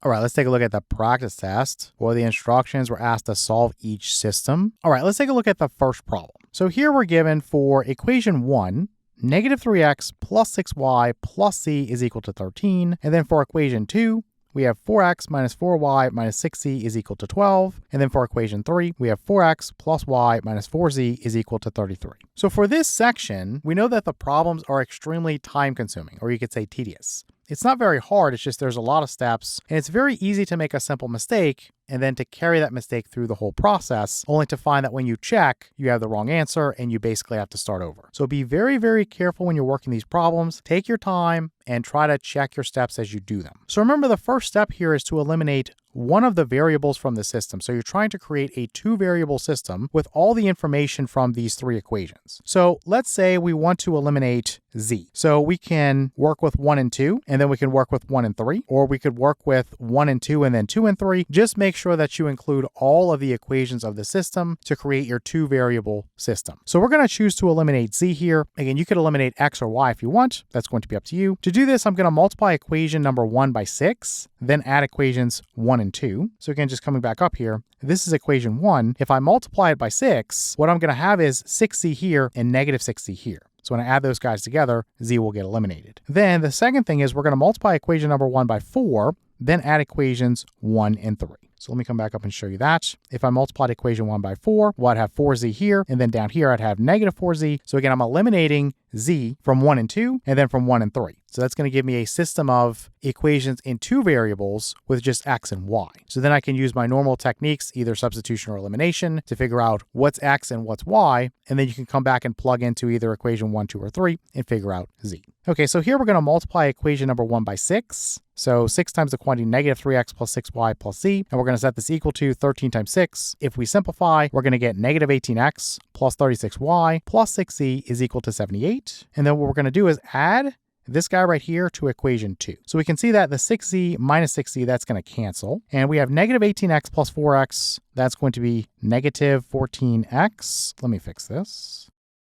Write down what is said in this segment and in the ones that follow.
All right, let's take a look at the practice test where the instructions were asked to solve each system. All right, let's take a look at the first problem. So here we're given for equation 1, negative 3x plus 6y plus z is equal to 13. And then for equation 2, we have 4x minus 4y minus 6z is equal to 12. And then for equation 3, we have 4x plus y minus 4z is equal to 33. So for this section, we know that the problems are extremely time consuming, or you could say tedious. It's not very hard, it's just there's a lot of steps, and it's very easy to make a simple mistake and then to carry that mistake through the whole process, only to find that when you check, you have the wrong answer and you basically have to start over. So be very, very careful when you're working these problems. Take your time and try to check your steps as you do them. So remember, the first step here is to eliminate one of the variables from the system. So you're trying to create a 2-variable system with all the information from these 3 equations. So let's say we want to eliminate z. So we can work with 1 and 2, and then we can work with 1 and 3, or we could work with 1 and 2 and then 2 and 3. Just make sure that you include all of the equations of the system to create your 2-variable system. So we're going to choose to eliminate z here. Again, you could eliminate x or y if you want. That's going to be up to you. To do this, I'm going to multiply equation number 1 by 6, then add equations 1 and 2. So again, just coming back up here, this is equation 1. If I multiply it by 6, what I'm going to have is 6z here and negative 6z here. So when I add those guys together, z will get eliminated. Then the second thing is we're going to multiply equation number 1 by 4, then add equations 1 and 3. So let me come back up and show you that. If I multiplied equation 1 by 4, well, I'd have 4z here, and then down here I'd have negative 4z. So again, I'm eliminating z from 1 and 2, and then from 1 and 3. So that's going to give me a system of equations in 2 variables with just x and y. So then I can use my normal techniques, either substitution or elimination, to figure out what's x and what's y, and then you can come back and plug into either equation 1, 2, or 3 and figure out z. Okay, so here we're going to multiply equation number 1 by 6. So 6 times the quantity negative 3x plus 6y plus z, and we're going to set this equal to 13 times 6. If we simplify, we're going to get negative 18x plus 36y plus 6z is equal to 78. And then what we're going to do is add this guy right here to equation 2. So we can see that the 6z minus 6z, that's going to cancel. And we have negative 18x plus 4x, that's going to be negative 14x. Let me fix this.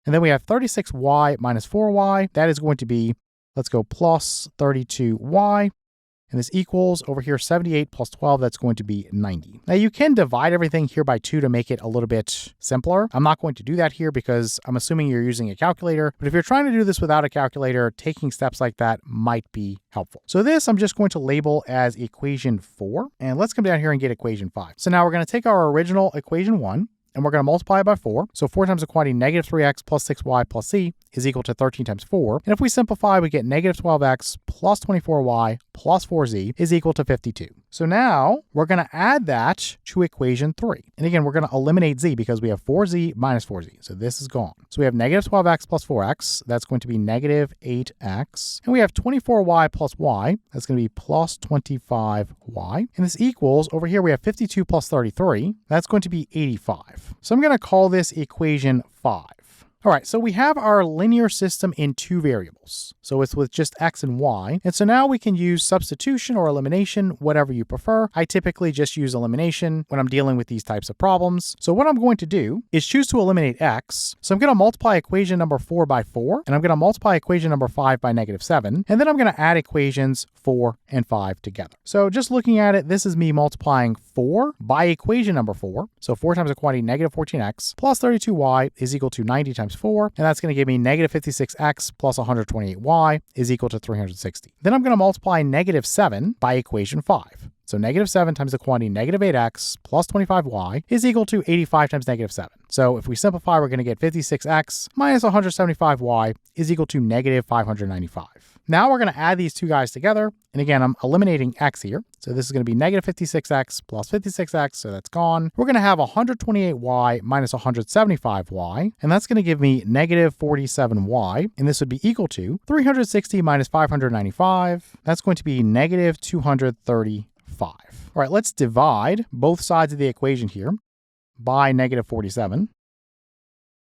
And then we have 36y minus 4y, that is going to be, let's go plus 32y. And this equals over here 78 plus 12, that's going to be 90. Now you can divide everything here by 2 to make it a little bit simpler. I'm not going to do that here because I'm assuming you're using a calculator. But if you're trying to do this without a calculator, taking steps like that might be helpful. So this I'm just going to label as equation 4. And let's come down here and get equation 5. So now we're going to take our original equation 1, and we're going to multiply it by 4. So 4 times the quantity negative 3x plus 6y plus z is equal to 13 times 4. And if we simplify, we get negative 12x plus 24y plus 4z is equal to 52. So now we're going to add that to equation 3. And again, we're going to eliminate z because we have 4z minus 4z. So this is gone. So we have negative 12x plus 4x. That's going to be negative 8x. And we have 24y plus y. That's going to be plus 25y. And this equals, over here we have 52 plus 33. That's going to be 85. So I'm going to call this equation 5. All right, so we have our linear system in 2 variables. So it's with just x and y. And so now we can use substitution or elimination, whatever you prefer. I typically just use elimination when I'm dealing with these types of problems. So what I'm going to do is choose to eliminate x. So I'm going to multiply equation number 4 by 4, and I'm going to multiply equation number 5 by negative 7. And then I'm going to add equations 4 and 5 together. So just looking at it, this is me multiplying 4 by equation number 4. So 4 times the quantity negative 14x plus 32y is equal to 90 times 4, and that's going to give me negative 56x plus 128y is equal to 360. Then I'm going to multiply negative 7 by equation 5. So negative 7 times the quantity negative 8x plus 25y is equal to 85 times negative 7. So if we simplify, we're going to get 56x minus 175y is equal to negative 595. Now we're going to add these 2 guys together. And again, I'm eliminating x here. So this is going to be negative 56x plus 56x, so that's gone. We're going to have 128y minus 175y, and that's going to give me negative 47y, and this would be equal to 360 minus 595. That's going to be negative 235. All right, let's divide both sides of the equation here by negative 47.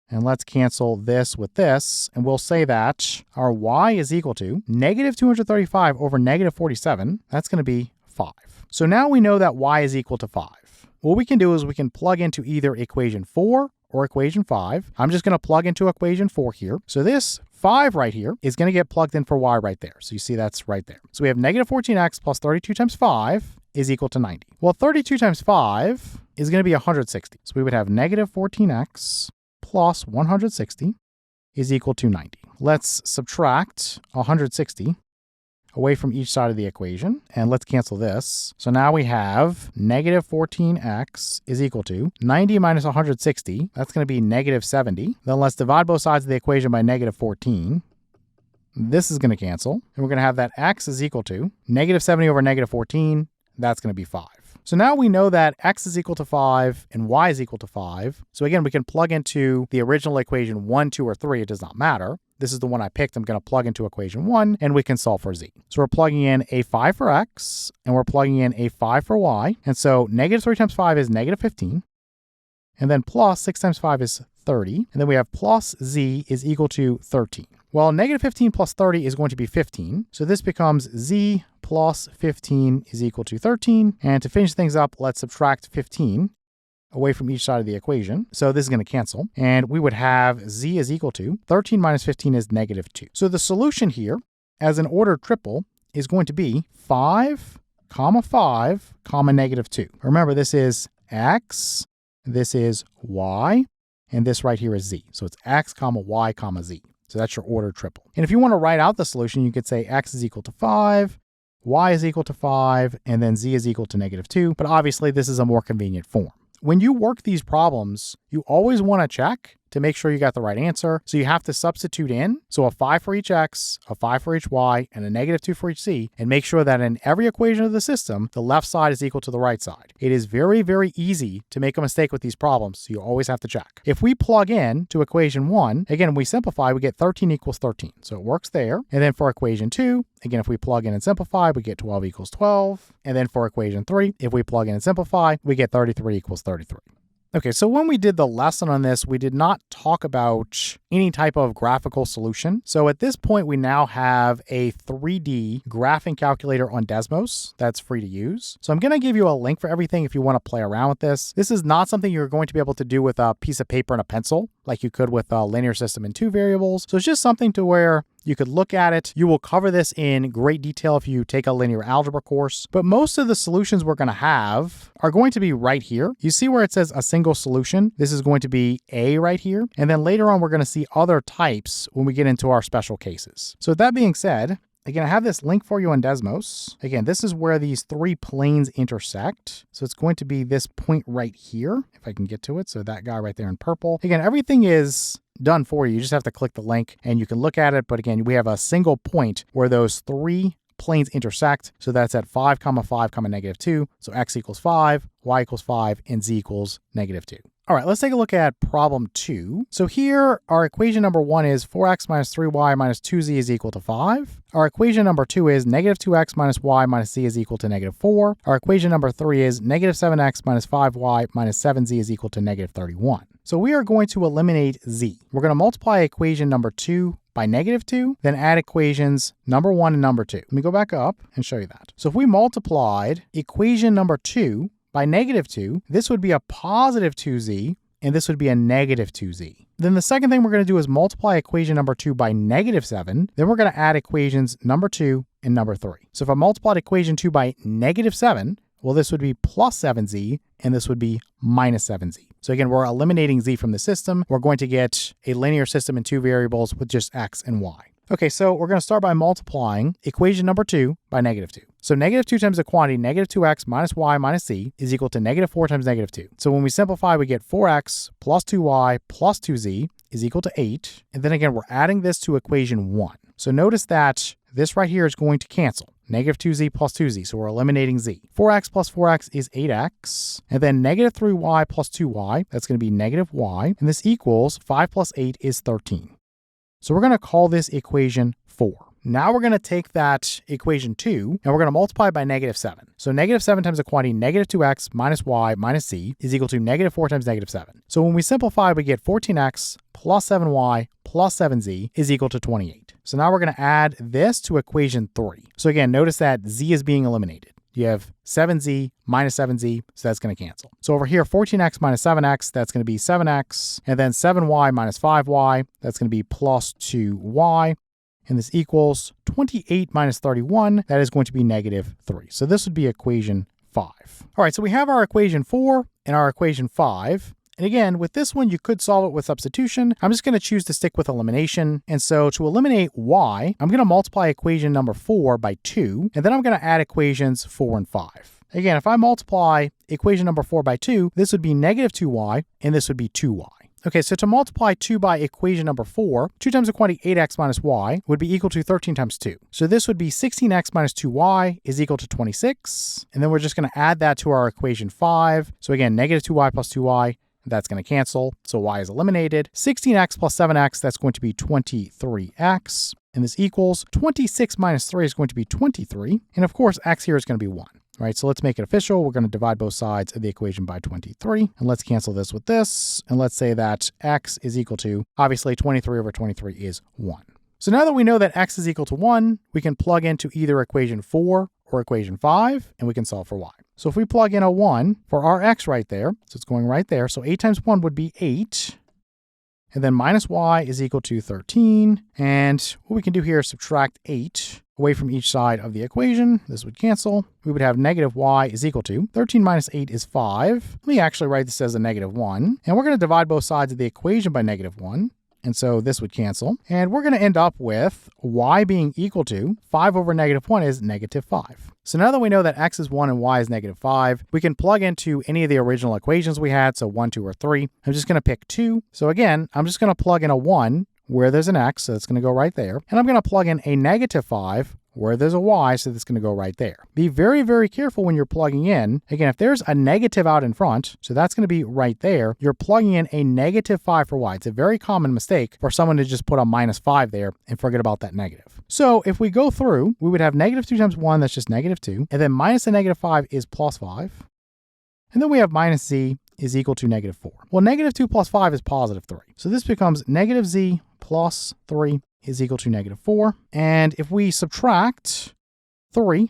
And let's cancel this with this, and we'll say that our y is equal to negative 235 over negative 47. That's going to be 5. So now we know that y is equal to 5. What we can do is we can plug into either equation 4 or equation 5. I'm just going to plug into equation 4 here. So this 5 right here is going to get plugged in for y right there. So you see that's right there. So we have negative 14x plus 32 times 5 is equal to 90. Well, 32 times 5 is going to be 160. So we would have negative 14x plus 160 is equal to 90. Let's subtract 160 away from each side of the equation, and let's cancel this. So now we have negative 14x is equal to 90 minus 160. That's going to be negative 70. Then let's divide both sides of the equation by negative 14. This is going to cancel, and we're going to have that x is equal to negative 70 over negative 14. That's going to be 5. So now we know that x is equal to 5 and y is equal to 5. So again, we can plug into the original equation 1, 2, or 3. It does not matter. This is the one I picked. I'm going to plug into equation 1, and we can solve for z. So we're plugging in a 5 for x, and we're plugging in a 5 for y. And so negative 3 times 5 is negative 15. And then plus 6 times 5 is 30. And then we have plus z is equal to 13. Well, negative 15 plus 30 is going to be 15. So this becomes z plus 15 is equal to 13. And to finish things up, let's subtract 15 away from each side of the equation. So this is going to cancel. And we would have z is equal to 13 minus 15 is negative 2. So the solution here, as an ordered triple, is going to be 5, 5, negative 2. Remember, this is x, this is y, and this right here is z. So it's x, y, z. So that's your ordered triple. And if you want to write out the solution, you could say x is equal to 5, y is equal to 5, and then z is equal to negative 2. But obviously, this is a more convenient form. When you work these problems, you always want to check to make sure you got the right answer. So you have to substitute in, so a 5 for each x, a 5 for each y, and a negative 2 for each z, and make sure that in every equation of the system, the left side is equal to the right side. It is very, very easy to make a mistake with these problems, so you always have to check. If we plug in to equation 1, again, we simplify, we get 13 equals 13. So it works there. And then for equation 2, again, if we plug in and simplify, we get 12 equals 12. And then for equation 3, if we plug in and simplify, we get 33 equals 33. Okay, so when we did the lesson on this, we did not talk about any type of graphical solution. So at this point, we now have a 3D graphing calculator on Desmos that's free to use. So I'm going to give you a link for everything if you want to play around with this. This is not something you're going to be able to do with a piece of paper and a pencil like you could with a linear system in 2 variables. So it's just something to where you could look at it. You will cover this in great detail if you take a linear algebra course, but most of the solutions we're going to have are going to be right here. You see where it says a single solution? This is going to be A right here. And then later on, we're going to see other types when we get into our special cases. So with that being said, again, I have this link for you on Desmos. Again, this is where these 3 planes intersect. So it's going to be this point right here, if I can get to it. So that guy right there in purple. Again, everything is done for you. You just have to click the link and you can look at it. But again, we have a single point where those 3 planes intersect. So that's at 5, 5, negative 2. So x equals 5, y equals 5, and z equals negative 2. All right, let's take a look at problem 2. So here, our equation number 1 is 4x minus 3y minus 2z is equal to 5. Our equation number 2 is negative 2x minus y minus z is equal to negative 4. Our equation number 3 is negative 7x minus 5y minus 7z is equal to negative 31. So we are going to eliminate z. We're going to multiply equation number 2 by negative 2, then add equations number 1 and number 2. Let me go back up and show you that. So if we multiplied equation number 2 by negative 2, this would be a positive 2z, and this would be a negative 2z. Then the second thing we're going to do is multiply equation number 2 by negative 7. Then we're going to add equations number 2 and number 3. So if I multiplied equation 2 by negative 7, well, this would be plus 7z, and this would be minus 7z. So again, we're eliminating z from the system. We're going to get a linear system in 2 variables with just x and y. Okay, so we're going to start by multiplying equation number 2 by negative 2. So negative 2 times the quantity negative 2x minus y minus z is equal to negative 4 times negative 2. So when we simplify, we get 4x plus 2y plus 2z is equal to 8. And then again, we're adding this to equation 1. So notice that this right here is going to cancel. Negative 2z plus 2z, so we're eliminating z. 4x plus 4x is 8x. And then negative 3y plus 2y, that's going to be negative y. And this equals 5 plus 8 is 13. So we're going to call this equation 4. Now we're going to take that equation 2 and we're going to multiply by negative 7. So negative 7 times the quantity negative 2x minus y minus z is equal to negative 4 times negative 7. So when we simplify, we get 14x plus 7y plus 7z is equal to 28. So now we're going to add this to equation 3. So again, notice that z is being eliminated. You have 7z minus 7z, so that's going to cancel. So over here, 14x minus 7x, that's going to be 7x. And then 7y minus 5y, that's going to be plus 2y. And this equals 28 minus 31, that is going to be negative 3. So this would be equation 5. All right, so we have our equation 4 and our equation 5. And again, with this one, you could solve it with substitution. I'm just going to choose to stick with elimination. And so to eliminate y, I'm going to multiply equation number 4 by 2, and then I'm going to add equations 4 and 5. Again, if I multiply equation number 4 by 2, this would be negative 2y, and this would be 2y. Okay, so to multiply 2 by equation number 4, 2 times the quantity 8x minus y would be equal to 13 times 2. So this would be 16x minus 2y is equal to 26. And then we're just going to add that to our equation 5. So again, negative 2y plus 2y, that's going to cancel. So y is eliminated. 16x plus 7x, that's going to be 23x. And this equals 26 minus 3 is going to be 23. And of course, x here is going to be 1. Right, so let's make it official. We're going to divide both sides of the equation by 23. And let's cancel this with this. And let's say that x is equal to, obviously 23 over 23 is 1. So now that we know that x is equal to 1, we can plug into either equation 4 or equation 5, and we can solve for y. So if we plug in a 1 for our x right there, so it's going right there. So 8 times 1 would be 8. And then minus y is equal to 13. And what we can do here is subtract 8 away from each side of the equation. This would cancel. We would have negative y is equal to 13 minus 8 is 5. Let me actually write this as a negative 1. And we're going to divide both sides of the equation by negative 1. And so this would cancel. And we're going to end up with y being equal to 5 over negative 1 is negative 5. So now that we know that x is 1 and y is negative 5, we can plug into any of the original equations we had. So 1, 2, or 3. I'm just going to pick 2. So again, I'm just going to plug in a 1 where there's an x. So it's going to go right there. And I'm going to plug in a negative 5 where there's a y, so that's going to go right there. Be very, very careful when you're plugging in. Again, if there's a negative out in front, so that's going to be right there, you're plugging in a negative 5 for y. It's a very common mistake for someone to just put a minus 5 there and forget about that negative. So if we go through, we would have negative 2 times 1, that's just negative 2. And then minus a negative 5 is plus 5. And then we have minus z is equal to negative 4. Well, negative 2 plus 5 is positive 3. So this becomes negative z plus 3 is equal to negative 4. And if we subtract 3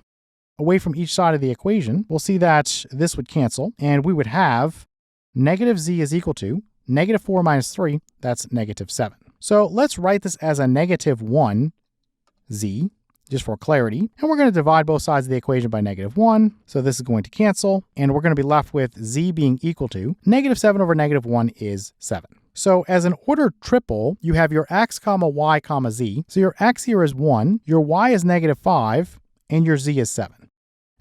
away from each side of the equation, we'll see that this would cancel. And we would have negative z is equal to negative 4 minus 3, that's negative 7. So let's write this as a negative 1 z, just for clarity. And we're going to divide both sides of the equation by negative 1. So this is going to cancel. And we're going to be left with z being equal to negative 7 over negative 1 is 7. So as an ordered triple, you have your x, comma, y, comma, z. So your x here is 1, your y is negative 5, and your z is 7.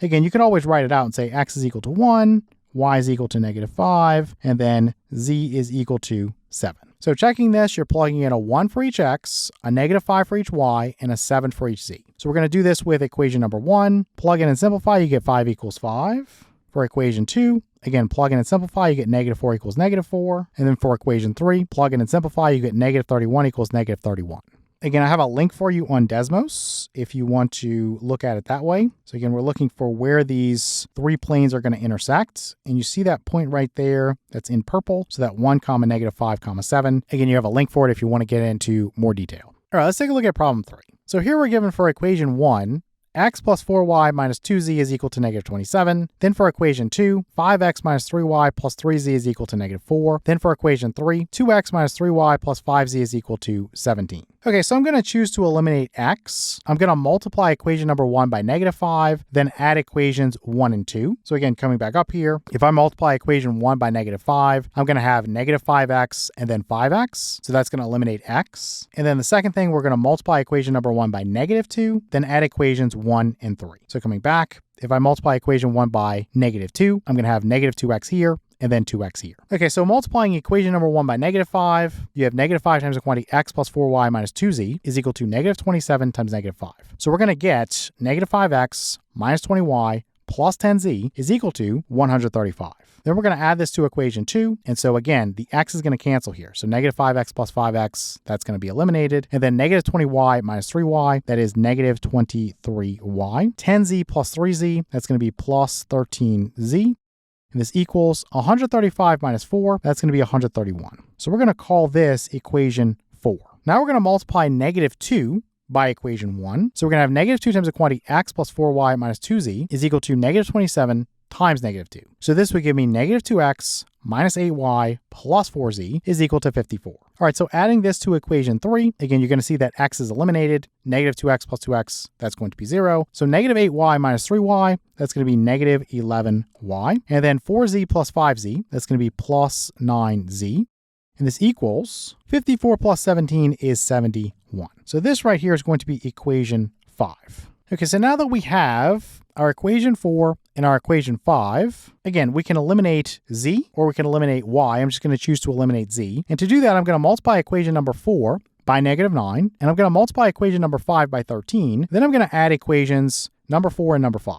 Again, you can always write it out and say x is equal to 1, y is equal to negative 5, and then z is equal to 7. So checking this, you're plugging in a 1 for each x, a negative 5 for each y, and a 7 for each z. So we're going to do this with equation number 1. Plug in and simplify, you get 5 equals 5. For equation 2, again, plug in and simplify, you get negative 4 equals negative 4. And then for equation 3, plug in and simplify, you get negative 31 equals negative 31. Again, I have a link for you on Desmos if you want to look at it that way. So again, we're looking for where these three planes are going to intersect. And you see that point right there that's in purple. So that 1 comma negative 5 comma 7. Again, you have a link for it if you want to get into more detail. All right, let's take a look at problem 3. So here we're given for equation 1, x plus 4y minus 2z is equal to negative 27. Then for equation 2, 5x minus 3y plus 3z is equal to negative 4. Then for equation 3, 2x minus 3y plus 5z is equal to 17. Okay, so I'm going to choose to eliminate x. I'm going to multiply equation number 1 by negative 5, then add equations 1 and 2. So again, coming back up here, if I multiply equation 1 by negative 5, I'm going to have negative 5x and then 5x. So that's going to eliminate x. And then the second thing, we're going to multiply equation number 1 by negative 2, then add equations 1 and 3. So coming back, if I multiply equation 1 by negative 2, I'm going to have negative 2x here and then 2x here. Okay, so multiplying equation number 1 by negative 5, you have negative 5 times the quantity x plus 4y minus 2z is equal to negative 27 times negative 5. So we're going to get negative 5x minus 20y plus 10z is equal to 135. Then we're going to add this to equation 2. And so again, the x is going to cancel here. So negative 5x plus 5x, that's going to be eliminated. And then negative 20y minus 3y, that is negative 23y. 10z plus 3z, that's going to be plus 13z. And this equals 135 minus 4, that's going to be 131. So we're going to call this equation 4. Now we're going to multiply negative 2 by equation 1. So we're going to have negative 2 times the quantity x plus 4y minus 2z is equal to negative 27 times negative 2. So this would give me negative 2x minus 8y plus 4z is equal to 54. All right, so adding this to equation 3, again, you're going to see that x is eliminated. Negative 2x plus 2x, that's going to be 0. So negative 8y minus 3y, that's going to be negative 11y. And then 4z plus 5z, that's going to be plus 9z. And this equals 54 plus 17 is 71. So this right here is going to be equation 5. Okay, so now that we have our equation 4 and our equation 5, again, we can eliminate z or we can eliminate y. I'm just going to choose to eliminate z. And to do that, I'm going to multiply equation number 4 by negative 9, and I'm going to multiply equation number 5 by 13. Then I'm going to add equations number 4 and number 5.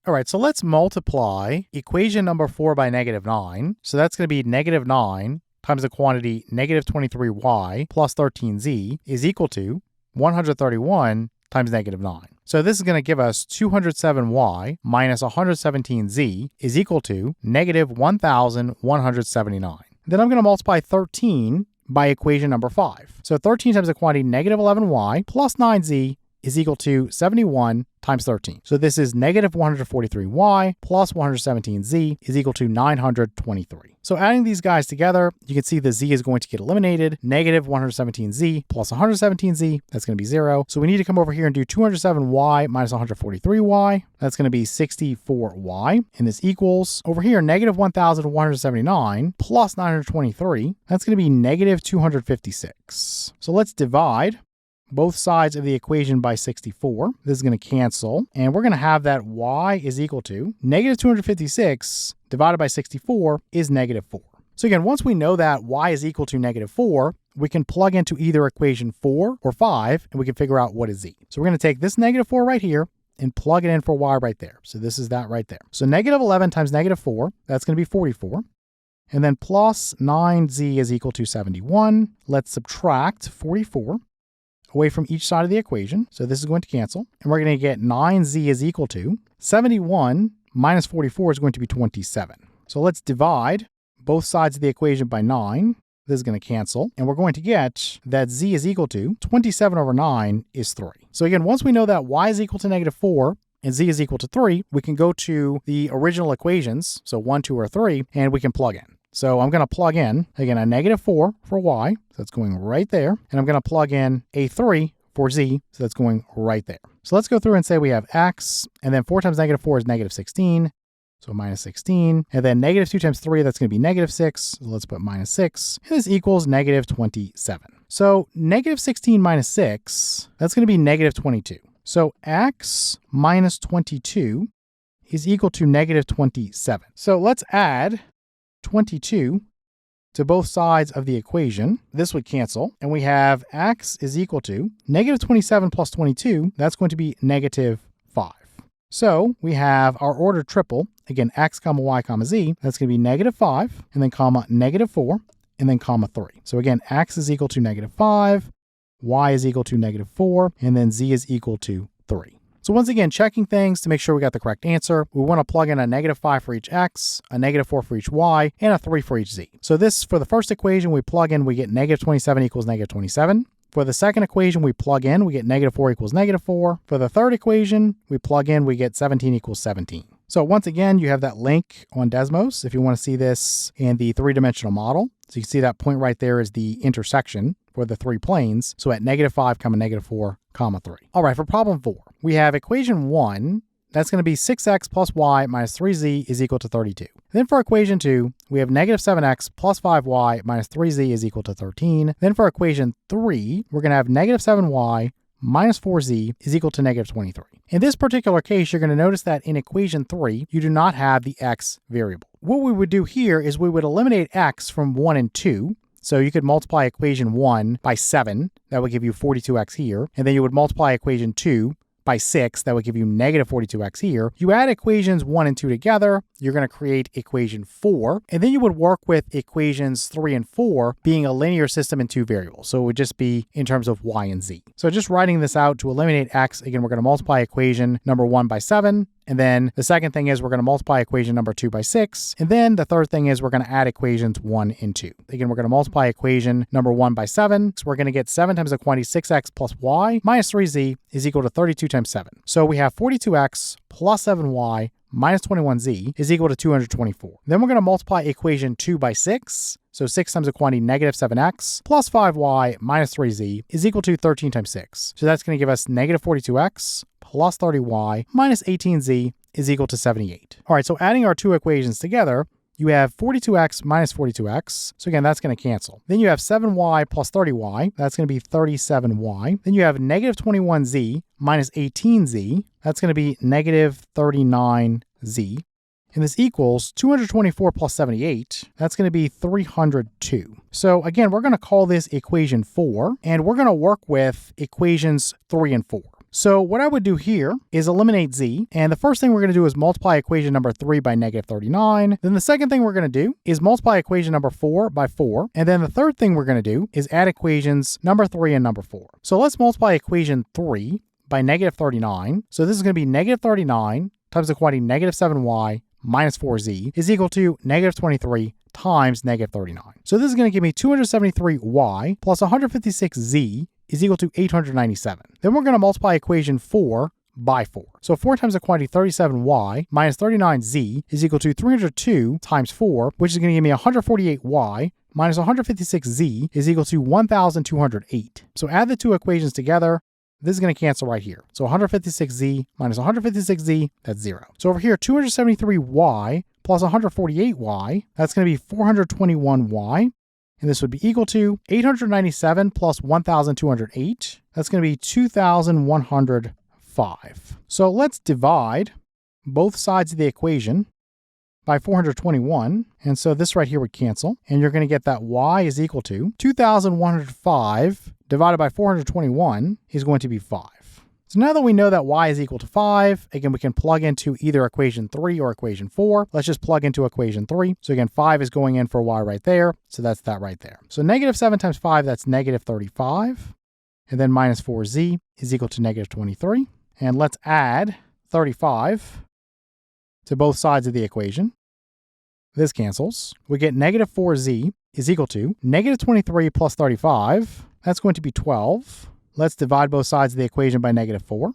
All right, so let's multiply equation number 4 by negative 9. So that's going to be negative 9 times the quantity negative 23y plus 13z is equal to 131 times negative 9. So this is going to give us 207y minus 117z is equal to negative 1,179. Then I'm going to multiply 13 by equation number 5. So 13 times the quantity negative 11y plus 9z is equal to 71 times 13. So this is negative 143y plus 117z is equal to 923. So adding these guys together, you can see the z is going to get eliminated. Negative 117z plus 117z, that's going to be 0. So we need to come over here and do 207y minus 143y. That's going to be 64y. And this equals, over here, negative 1,179 plus 923. That's going to be negative 256. So let's divide both sides of the equation by 64. This is going to cancel, and we're going to have that y is equal to negative 256 divided by 64 is negative 4. So again, once we know that y is equal to negative 4, we can plug into either equation 4 or 5, and we can figure out what is z. So we're going to take this negative 4 right here and plug it in for y right there. So this is that right there. So negative 11 times negative 4, that's going to be 44. And then plus 9z is equal to 71. Let's subtract 44 away from each side of the equation. So this is going to cancel. And we're going to get 9z is equal to 71 minus 44 is going to be 27. So let's divide both sides of the equation by 9. This is going to cancel. And we're going to get that z is equal to 27 over 9 is 3. So again, once we know that y is equal to negative 4 and z is equal to 3, we can go to the original equations, so 1, 2, or 3, and we can plug in. So I'm going to plug in, again, a negative 4 for y, so that's going right there. And I'm going to plug in a 3 for z, so that's going right there. So let's go through and say we have x, and then 4 times negative 4 is negative 16, so minus 16. And then negative 2 times 3, that's going to be negative 6, so let's put minus 6. And this equals negative 27. So negative 16 minus 6, that's going to be negative 22. So x minus 22 is equal to negative 27. So let's add 22 to both sides of the equation. This would cancel, and we have x is equal to negative 27 plus 22. That's going to be negative 5. So we have our order triple. Again, x comma y comma z. That's going to be negative 5, and then comma negative 4, and then comma 3. So again, x is equal to negative 5, y is equal to negative 4, and then z is equal to 3. So once again, checking things to make sure we got the correct answer, we want to plug in a negative 5 for each x, a negative 4 for each y, and a 3 for each z. So this, for the first equation, we plug in, we get negative 27 equals negative 27. For the second equation, we plug in, we get negative 4 equals negative 4. For the third equation, we plug in, we get 17 equals 17. So once again, you have that link on Desmos if you want to see this in the three-dimensional model. So you can see that point right there is the intersection for the three planes. So at negative 5, comma negative 4, comma 3. All right, for problem 4, we have equation 1. That's going to be 6x plus y minus 3z is equal to 32. Then for equation 2, we have negative 7x plus 5y minus 3z is equal to 13. Then for equation 3, we're going to have negative 7y minus 4z is equal to negative 23. In this particular case, you're going to notice that in equation 3, you do not have the x variable. What we would do here is we would eliminate x from 1 and 2. So you could multiply equation 1 by 7. That would give you 42x here. And then you would multiply equation 2 by 6. That would give you negative 42x here. You add equations 1 and 2 together. You're going to create equation 4. And then you would work with equations 3 and 4 being a linear system in 2 variables. So it would just be in terms of y and z. So just writing this out to eliminate x, again, we're going to multiply equation number 1 by 7. And then the second thing is we're going to multiply equation number 2 by 6. And then the third thing is we're going to add equations 1 and 2. Again, we're going to multiply equation number 1 by 7. So we're going to get 7 times the quantity 6x plus y minus 3z is equal to 32 times 7. So we have 42x plus 7y minus 21z is equal to 224. Then we're going to multiply equation 2 by 6. So 6 times the quantity negative 7x plus 5y minus 3z is equal to 13 times 6. So that's going to give us negative 42x plus 30y minus 18z is equal to 78. All right, so adding our two equations together, you have 42x minus 42x. So again, that's going to cancel. Then you have 7y plus 30y. That's going to be 37y. Then you have negative 21z minus 18z. That's going to be negative 39z. And this equals 224 plus 78. That's going to be 302. So again, we're going to call this equation 4, and we're going to work with equations 3 and 4. So what I would do here is eliminate z, and the first thing we're going to do is multiply equation number 3 by negative 39. Then the second thing we're going to do is multiply equation number 4 by 4. And then the third thing we're going to do is add equations number 3 and number 4. So let's multiply equation 3 by negative 39. So this is going to be negative 39 times the quantity negative 7y minus 4z is equal to negative 23 times negative 39. So this is going to give me 273y plus 156z is equal to 897. Then we're going to multiply equation 4 by 4. So 4 times the quantity 37y minus 39z is equal to 302 times 4, which is going to give me 148y minus 156z is equal to 1,208. So add the two equations together. This is going to cancel right here. So 156z minus 156z, that's 0. So over here, 273y plus 148y, that's going to be 421y. And this would be equal to 897 plus 1,208. That's going to be 2,105. So let's divide both sides of the equation by 421. And so this right here would cancel. And you're going to get that y is equal to 2,105 divided by 421 is going to be 5. So now that we know that y is equal to 5, again, we can plug into either equation 3 or equation 4. Let's just plug into equation 3. So again, 5 is going in for y right there. So that's that right there. So negative 7 times 5, that's negative 35. And then minus 4z is equal to negative 23. And let's add 35 to both sides of the equation. This cancels. We get negative 4z is equal to negative 23 plus 35. That's going to be 12. Let's divide both sides of the equation by negative 4.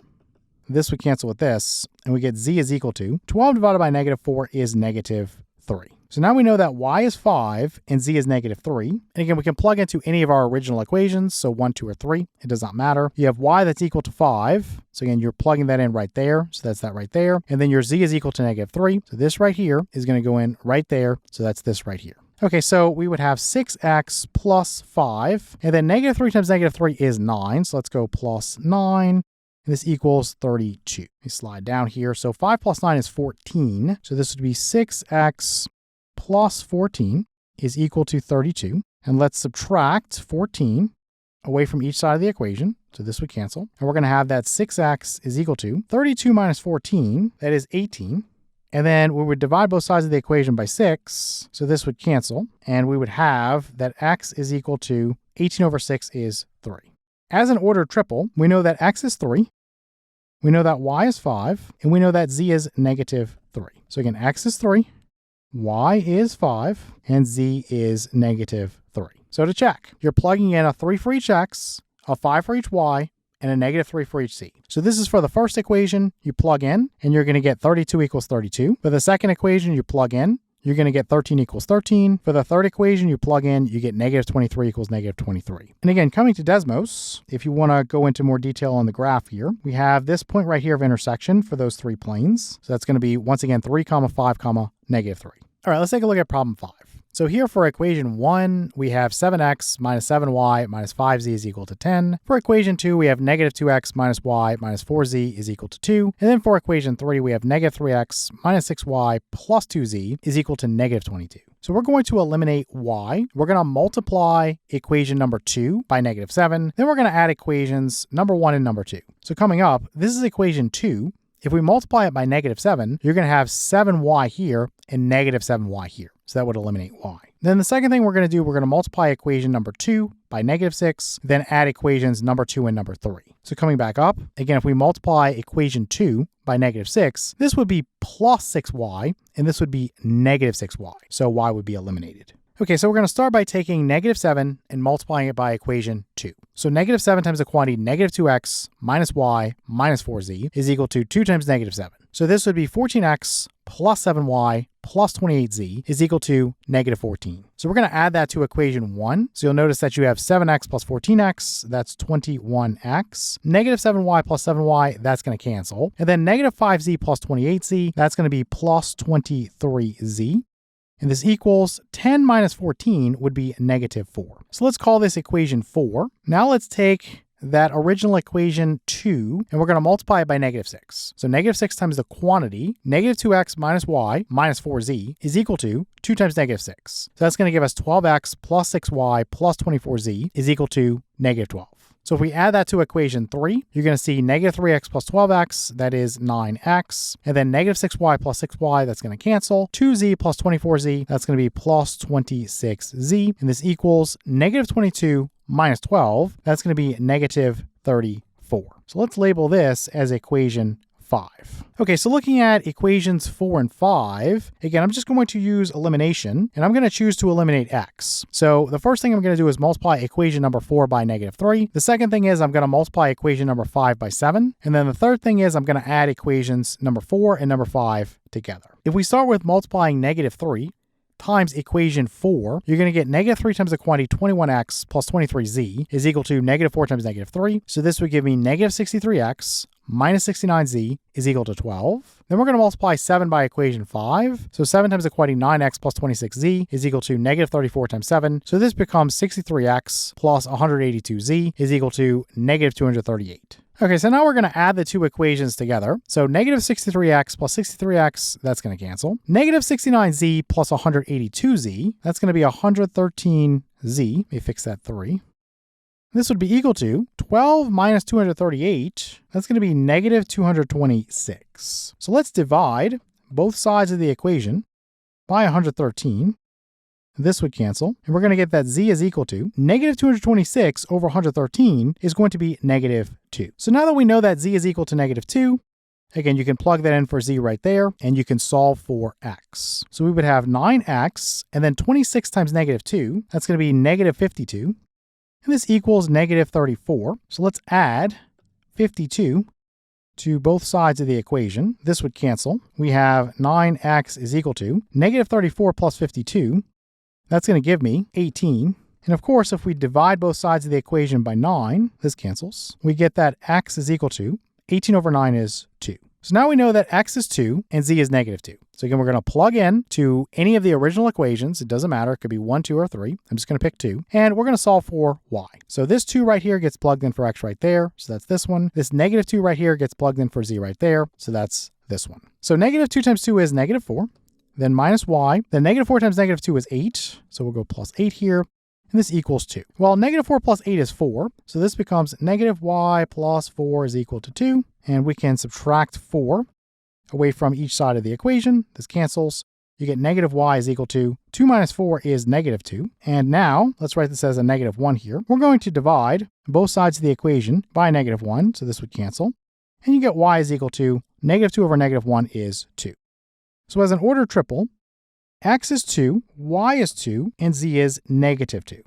This would cancel with this, and we get z is equal to 12 divided by negative 4 is negative 3. So now we know that y is 5 and z is negative 3. And again, we can plug into any of our original equations, so 1, 2, or 3. It does not matter. You have y that's equal to 5. So again, you're plugging that in right there. So that's that right there. And then your z is equal to negative 3. So this right here is going to go in right there. So that's this right here. Okay, so we would have 6x plus 5, and then negative 3 times negative 3 is 9. So let's go plus 9, and this equals 32. Let me slide down here. So 5 plus 9 is 14. So this would be 6x plus 14 is equal to 32. And let's subtract 14 away from each side of the equation. So this would cancel. And we're going to have that 6x is equal to 32 minus 14, that is 18. And then we would divide both sides of the equation by 6. So this would cancel. And we would have that x is equal to 18 over 6 is 3. As an ordered triple, we know that x is 3. We know that y is 5. And we know that z is negative 3. So again, x is 3. Y is 5. And z is negative 3. So to check, you're plugging in a 3 for each x, a 5 for each y, and a negative 3 for each z. So this is for the first equation, you plug in, and you're going to get 32 equals 32. For the second equation, you plug in, you're going to get 13 equals 13. For the third equation, you plug in, you get negative 23 equals negative 23. And again, coming to Desmos, if you want to go into more detail on the graph here, we have this point right here of intersection for those three planes. So that's going to be, once again, 3, 5, negative 3. All right, let's take a look at problem 5. So here for equation 1, we have 7x minus 7y minus 5z is equal to 10. For equation 2, we have negative 2x minus y minus 4z is equal to 2. And then for equation 3, we have negative 3x minus 6y plus 2z is equal to negative 22. So we're going to eliminate y. We're going to multiply equation number 2 by negative 7. Then we're going to add equations number 1 and number 2. So coming up, this is equation 2. If we multiply it by negative 7, you're going to have 7y here and negative 7y here. So that would eliminate y. Then the second thing we're going to do, we're going to multiply equation number 2 by negative 6, then add equations number 2 and number 3. So coming back up, again, if we multiply equation 2 by negative 6, this would be plus 6y, and this would be negative 6y. So y would be eliminated. Okay, so we're going to start by taking negative 7 and multiplying it by equation 2. So negative 7 times the quantity negative 2x minus y minus 4z is equal to 2 times negative 7. So this would be 14x plus 7y plus 28z is equal to negative 14. So we're going to add that to equation 1. So you'll notice that you have 7x plus 14x, that's 21x. Negative 7y plus 7y, that's going to cancel. And then negative 5z plus 28z, that's going to be plus 23z. And this equals 10 minus 14 would be negative 4. So let's call this equation 4. Now let's take that original equation 2, and we're going to multiply it by negative 6. So negative 6 times the quantity, negative 2x minus y minus 4z is equal to 2 times negative 6. So that's going to give us 12x plus 6y plus 24z is equal to negative 12. So if we add that to equation 3, you're going to see negative 3x plus 12x, that is 9x. And then negative 6y plus 6y, that's going to cancel. 2z plus 24z, that's going to be plus 26z. And this equals negative 22 minus 12, that's going to be negative 34. So let's label this as equation 5. Okay, so looking at equations 4 and 5, again, I'm just going to use elimination, and I'm going to choose to eliminate x. So the first thing I'm going to do is multiply equation number 4 by negative 3. The second thing is I'm going to multiply equation number 5 by 7. And then the third thing is I'm going to add equations number 4 and number 5 together. If we start with multiplying negative 3, times equation 4, you're going to get negative 3 times the quantity 21x plus 23z is equal to negative 4 times negative 3. So this would give me negative 63x minus 69z is equal to 12. Then we're going to multiply 7 by equation 5. So 7 times the quantity 9x plus 26z is equal to negative 34 times 7. So this becomes 63x plus 182z is equal to negative 238. Okay, so now we're going to add the two equations together. So negative 63x plus 63x, that's going to cancel. Negative 69z plus 182z, that's going to be 113z. Let me fix that 3. This would be equal to 12 minus 238. That's going to be negative 226. So let's divide both sides of the equation by 113. This would cancel, and we're going to get that z is equal to negative 226 over 113 is going to be negative 2. So now that we know that z is equal to negative 2, again, you can plug that in for z right there, and you can solve for x. So we would have 9x, and then 26 times negative 2, that's going to be negative 52, and this equals negative 34. So let's add 52 to both sides of the equation. This would cancel. We have 9x is equal to negative 34 plus 52. That's going to give me 18. And of course, if we divide both sides of the equation by 9, this cancels. We get that x is equal to 18 over 9 is 2. So now we know that x is 2 and z is negative 2. So again, we're going to plug in to any of the original equations. It doesn't matter. It could be 1, 2, or 3. I'm just going to pick 2. And we're going to solve for y. So this 2 right here gets plugged in for x right there. So that's this one. This negative 2 right here gets plugged in for z right there. So that's this one. So negative 2 times 2 is negative 4. Then minus y. Then negative 4 times negative 2 is 8. So we'll go plus 8 here. And this equals 2. Well, negative 4 plus 8 is 4. So this becomes negative y plus 4 is equal to 2. And we can subtract 4 away from each side of the equation. This cancels. You get negative y is equal to 2 minus 4 is negative 2. And now, let's write this as a negative 1 here. We're going to divide both sides of the equation by negative 1. So this would cancel. And you get y is equal to negative 2 over negative 1 is 2. So as an order triple, x is 2, y is 2, and z is negative 2.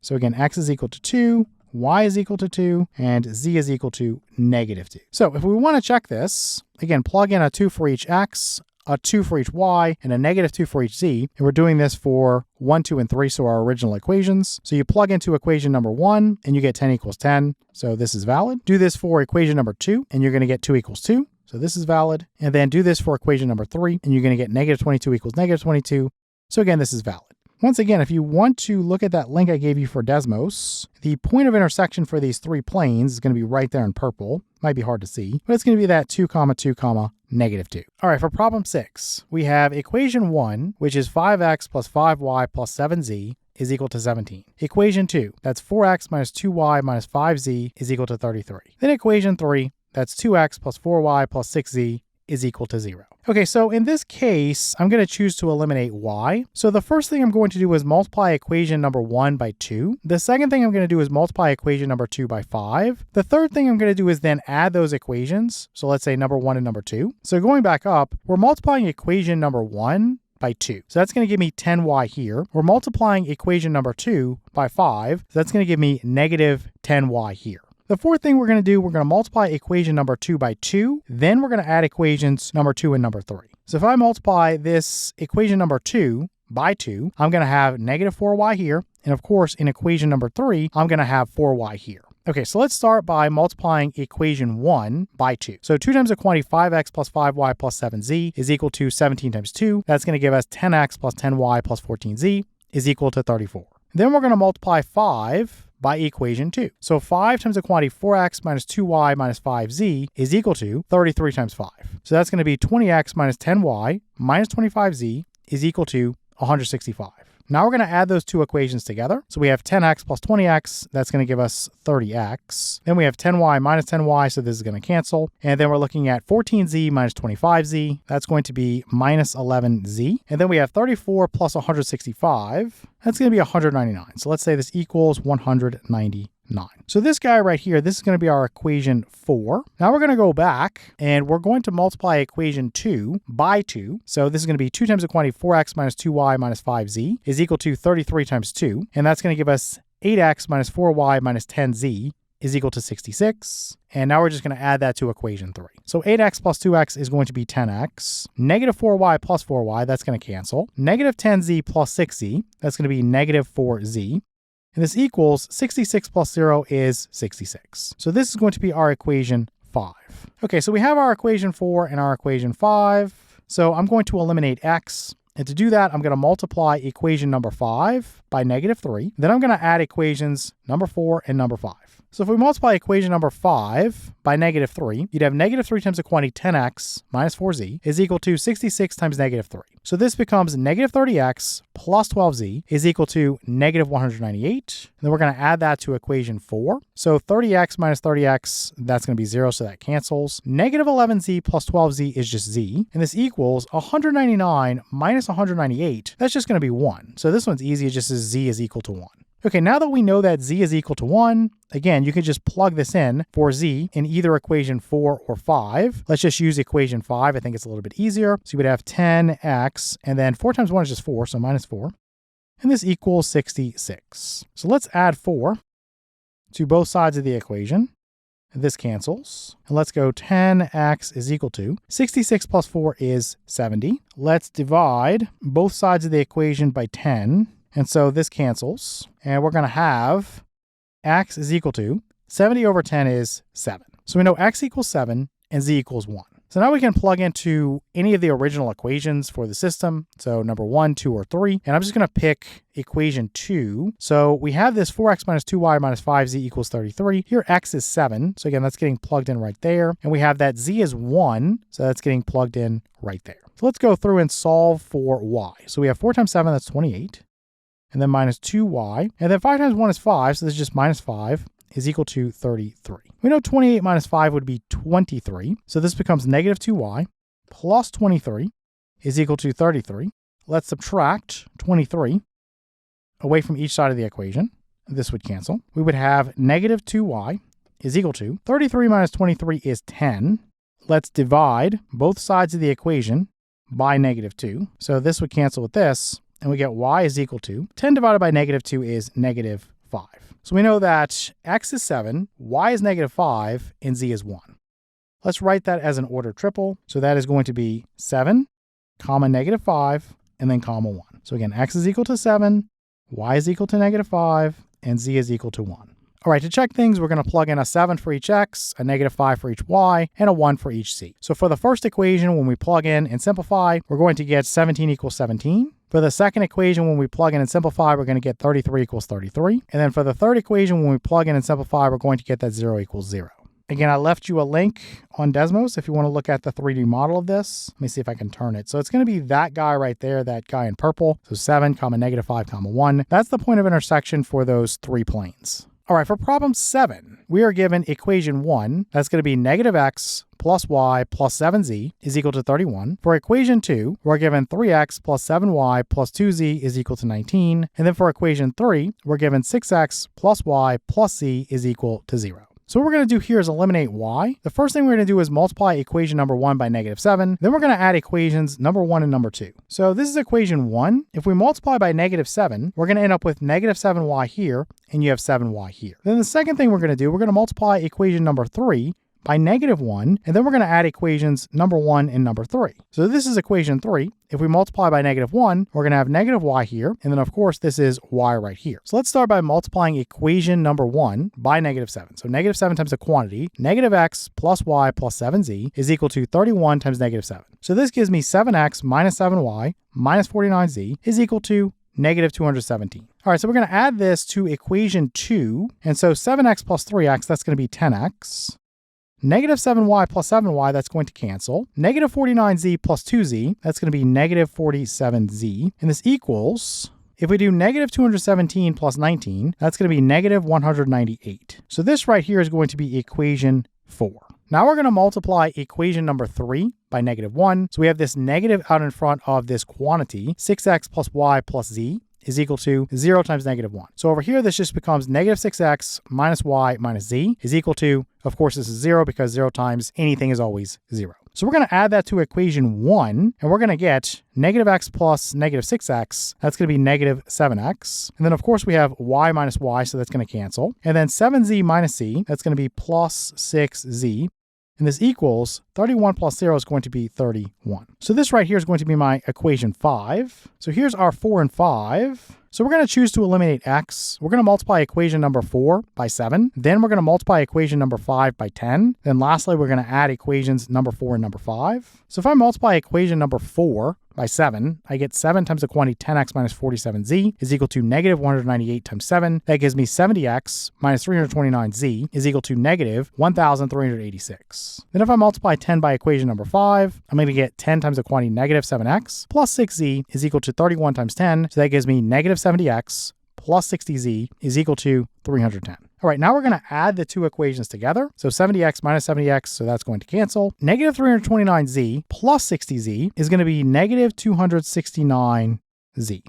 So again, x is equal to 2, y is equal to 2, and z is equal to negative 2. So if we want to check this, again, plug in a 2 for each x, a 2 for each y, and a negative 2 for each z. And we're doing this for 1, 2, and 3, so our original equations. So you plug into equation number 1, and you get 10 equals 10. So this is valid. Do this for equation number 2, and you're going to get 2 equals 2. So this is valid. And then do this for equation number 3, and you're going to get negative 22 equals negative 22. So again, this is valid. Once again, if you want to look at that link I gave you for Desmos, the point of intersection for these three planes is going to be right there in purple. Might be hard to see, but it's going to be that 2, 2, negative 2. All right, for problem 6, we have equation 1, which is 5x plus 5y plus 7z is equal to 17. Equation 2, that's 4x minus 2y minus 5z is equal to 33. Then equation 3, that's 2x plus 4y plus 6z is equal to 0. Okay, so in this case, I'm going to choose to eliminate y. So the first thing I'm going to do is multiply equation number 1 by 2. The second thing I'm going to do is multiply equation number 2 by 5. The third thing I'm going to do is then add those equations. So let's say number 1 and number 2. So going back up, we're multiplying equation number 1 by 2. So that's going to give me 10y here. We're multiplying equation number 2 by 5. So that's going to give me negative 10y here. The fourth thing we're going to do, we're going to multiply equation number 2 by 2. Then we're going to add equations number 2 and number 3. So if I multiply this equation number 2 by 2, I'm going to have negative 4y here. And of course, in equation number 3, I'm going to have 4y here. Okay, so let's start by multiplying equation 1 by 2. So 2 times the quantity 5x plus 5y plus 7z is equal to 17 times 2. That's going to give us 10x plus 10y plus 14z is equal to 34. Then we're going to multiply 5 by equation 2. So 5 times the quantity 4x minus 2y minus 5z is equal to 33 times 5. So that's going to be 20x minus 10y minus 25z is equal to 165. Now we're going to add those two equations together. So we have 10x plus 20x, that's going to give us 30x. Then we have 10y minus 10y, so this is going to cancel. And then we're looking at 14z minus 25z, that's going to be minus 11z. And then we have 34 plus 165, that's going to be 199. So let's say this equals 199. So this guy right here, this is going to be our equation 4. Now we're going to go back and we're going to multiply equation 2 by 2. So this is going to be 2 times the quantity 4x minus 2y minus 5z is equal to 33 times 2. And that's going to give us 8x minus 4y minus 10z is equal to 66. And now we're just going to add that to equation 3. So 8x plus 2x is going to be 10x. Negative 4y plus 4y, that's going to cancel. Negative 10z plus 6z, that's going to be negative 4z. And this equals 66 plus 0 is 66. So this is going to be our equation 5. Okay, so we have our equation 4 and our equation 5. So I'm going to eliminate x. And to do that, I'm going to multiply equation number 5 by negative 3. Then I'm going to add equations number 4 and number 5. So if we multiply equation number 5 by negative 3, you'd have negative 3 times the quantity 10x minus 4z is equal to 66 times negative 3. So this becomes negative 30x plus 12z is equal to negative 198. And then we're going to add that to equation 4. So 30x minus 30x, that's going to be 0, so that cancels. Negative 11z plus 12z is just z. And this equals 199 minus 198. That's just going to be 1. So this one's easy. It just says z is equal to 1. Okay, now that we know that z is equal to 1, again, you can just plug this in for z in either equation 4 or 5. Let's just use equation 5. I think it's a little bit easier. So you would have 10x, and then 4 times 1 is just 4, so minus 4. And this equals 66. So let's add 4 to both sides of the equation. This cancels. And let's go 10x is equal to 66 plus 4 is 70. Let's divide both sides of the equation by 10. And so this cancels, and we're going to have x is equal to 70 over 10 is 7. So we know x equals 7 and z equals 1. So now we can plug into any of the original equations for the system. So number 1, 2, or 3. And I'm just going to pick equation 2. So we have this 4x minus 2y minus 5z equals 33. Here x is 7. So again, that's getting plugged in right there. And we have that z is 1. So that's getting plugged in right there. So let's go through and solve for y. So we have 4 times 7, that's 28. And then minus 2y. And then 5 times 1 is 5, so this is just minus 5 is equal to 33. We know 28 minus 5 would be 23. So this becomes negative 2y plus 23 is equal to 33. Let's subtract 23 away from each side of the equation. This would cancel. We would have negative 2y is equal to 33 minus 23 is 10. Let's divide both sides of the equation by negative 2. So this would cancel with this. And we get y is equal to 10 divided by negative 2 is negative 5. So we know that x is 7, y is negative 5, and z is 1. Let's write that as an ordered triple. So that is going to be 7, comma negative 5, and then comma 1. So again, x is equal to 7, y is equal to negative 5, and z is equal to 1. All right, to check things, we're going to plug in a 7 for each x, a negative 5 for each y, and a 1 for each z. So for the first equation, when we plug in and simplify, we're going to get 17 equals 17. For the second equation, when we plug in and simplify, we're going to get 33 equals 33. And then for the third equation, when we plug in and simplify, we're going to get that 0 equals 0. Again, I left you a link on Desmos if you want to look at the 3D model of this. Let me see if I can turn it. So it's going to be that guy right there, that guy in purple. So 7, comma negative 5, comma 1. That's the point of intersection for those three planes. All right, for problem 7, we are given equation 1. That's going to be negative x plus y plus 7z is equal to 31. For equation 2, we're given 3x plus 7y plus 2z is equal to 19. And then for equation 3, we're given 6x plus y plus z is equal to 0. So what we're going to do here is eliminate y. The first thing we're going to do is multiply equation number 1 by -7. Then we're going to add equations number 1 and number 2. So this is equation 1. If we multiply by -7, we're going to end up with -7y here, and you have 7y here. Then the second thing we're going to do, we're going to multiply equation number 3 by -1, and then we're going to add equations number 1 and number 3. So this is equation 3. If we multiply by -1, we're going to have -y here, and then of course this is y right here. So let's start by multiplying equation number 1 by -7. So -7 times the quantity, -x plus y plus 7z is equal to 31 times -7. So this gives me 7x minus 7y minus 49z is equal to -217. All right, so we're going to add this to equation 2, and so 7x plus 3x, that's going to be 10x. -7y plus 7y, that's going to cancel. -49z plus 2z, that's going to be -47z. And this equals, if we do -217 plus 19, that's going to be -198. So this right here is going to be equation 4. Now we're going to multiply equation number 3 by -1. So we have this negative out in front of this quantity, 6x plus y plus z is equal to 0 times -1. So over here, this just becomes -6x minus y minus z is equal to, of course, this is 0 because 0 times anything is always 0. So we're going to add that to equation 1, and we're going to get -x plus -6x. That's going to be -7x. And then, of course, we have y minus y, so that's going to cancel. And then 7z minus z, that's going to be plus 6z. And this equals 31 plus 0 is going to be 31. So this right here is going to be my equation 5. So here's our 4 and 5. So we're going to choose to eliminate x. We're going to multiply equation number 4 by 7. Then we're going to multiply equation number 5 by 10. Then lastly, we're going to add equations number 4 and number 5. So if I multiply equation number 4 by 7, I get 7 times the quantity 10x minus 47z is equal to -198 times 7. That gives me 70x minus 329z is equal to -1,386. Then if I multiply 10 by equation number 5, I'm going to get 10 times the quantity -7x plus 6z is equal to 31 times 10. So that gives me -70x plus 60z is equal to 310. All right, now we're going to add the two equations together. So 70x minus 70x, so that's going to cancel. -329z plus 60z is going to be -269z.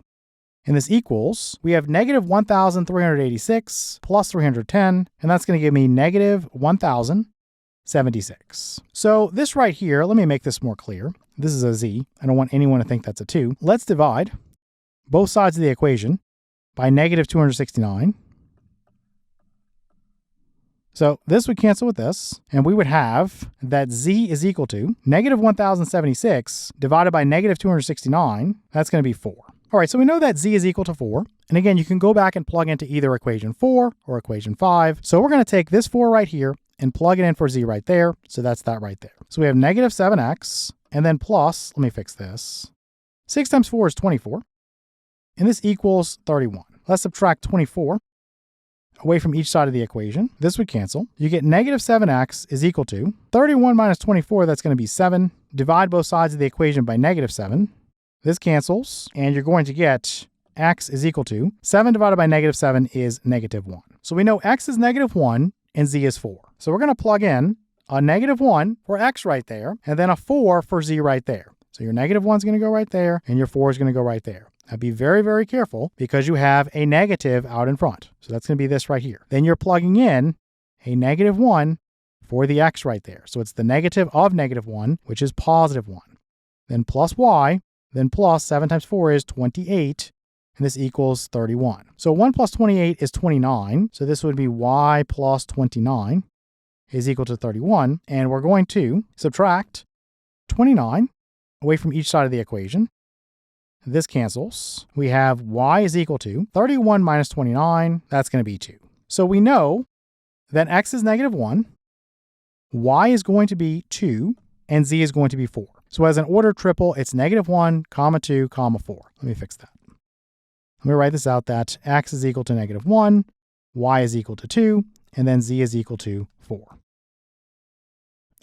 And this equals, we have -1,386 plus 310, and that's going to give me -1,076. So this right here, let me make this more clear. This is a z. I don't want anyone to think that's a 2. Let's divide both sides of the equation by -269. So this would cancel with this, and we would have that z is equal to -1,076 divided by -269. That's going to be 4. All right, so we know that z is equal to 4. And again, you can go back and plug into either equation 4 or equation 5. So we're going to take this 4 right here and plug it in for z right there. So that's that right there. So we have -7x, and then plus, let me fix this. 6 times 4 is 24. And this equals 31. Let's subtract 24 away from each side of the equation. This would cancel. You get -7x is equal to 31 minus 24, that's going to be 7. Divide both sides of the equation by -7. This cancels, and you're going to get x is equal to 7 divided by -7 is -1. So we know x is -1 and z is 4. So we're going to plug in a -1 for x right there, and then a 4 for z right there. So your -1 is going to go right there, and your 4 is going to go right there. Now be very, very careful because you have a negative out in front. So that's going to be this right here. Then you're plugging in a -1 for the x right there. So it's the negative of -1, which is +1. Then plus y, then plus 7 times 4 is 28, and this equals 31. So 1 plus 28 is 29. So this would be y plus 29 is equal to 31. And we're going to subtract 29 away from each side of the equation. This cancels. We have y is equal to 31 minus 29. That's going to be 2. So we know that x is -1, y is going to be 2, and z is going to be 4. So as an ordered triple, it's -1, comma 2, comma 4. Let me fix that. Let me write this out that x is equal to -1, y is equal to 2, and then z is equal to 4.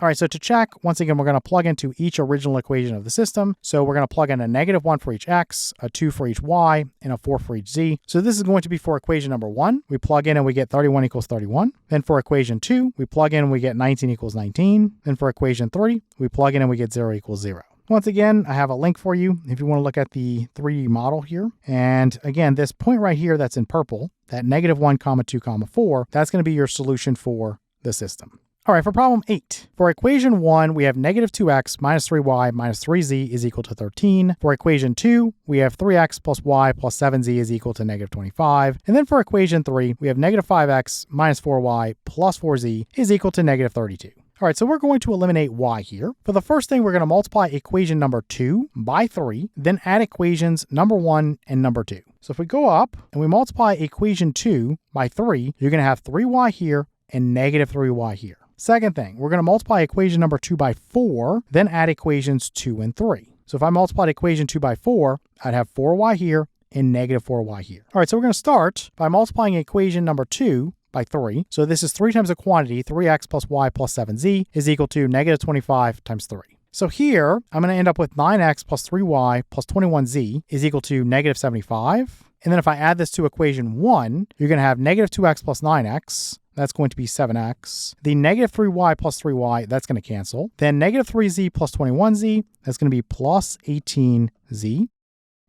All right, so to check, once again, we're going to plug into each original equation of the system. So we're going to plug in a -1 for each x, a 2 for each y, and a 4 for each z. So this is going to be for equation number 1. We plug in and we get 31 equals 31. Then for equation 2, we plug in and we get 19 equals 19. Then for equation 3, we plug in and we get 0 equals 0. Once again, I have a link for you if you want to look at the 3D model here. And again, this point right here that's in purple, that -1, comma 2, comma 4, that's going to be your solution for the system. All right, for problem 8. For equation 1, we have negative 2x minus 3y minus 3z is equal to 13. For equation 2, we have 3x plus y plus 7z is equal to negative 25. And then for equation 3, we have negative 5x minus 4y plus 4z is equal to negative 32. All right, so we're going to eliminate y here. For the first thing, we're going to multiply equation number 2 by 3, then add equations number 1 and number 2. So if we go up and we multiply equation 2 by 3, you're going to have 3y here and negative 3y here. Second thing, we're going to multiply equation number 2 by 4, then add equations 2 and 3. So if I multiplied equation 2 by 4, I'd have 4y here and negative 4y here. All right, so we're going to start by multiplying equation number 2 by 3. So this is 3 times the quantity, 3x plus y plus 7z is equal to negative 25 times 3. So here, I'm going to end up with 9x plus 3y plus 21z is equal to negative 75. And then if I add this to equation 1, you're going to have negative 2x plus 9x. That's going to be 7x. The negative 3y plus 3y, that's going to cancel. Then negative 3z plus 21z, that's going to be plus 18z.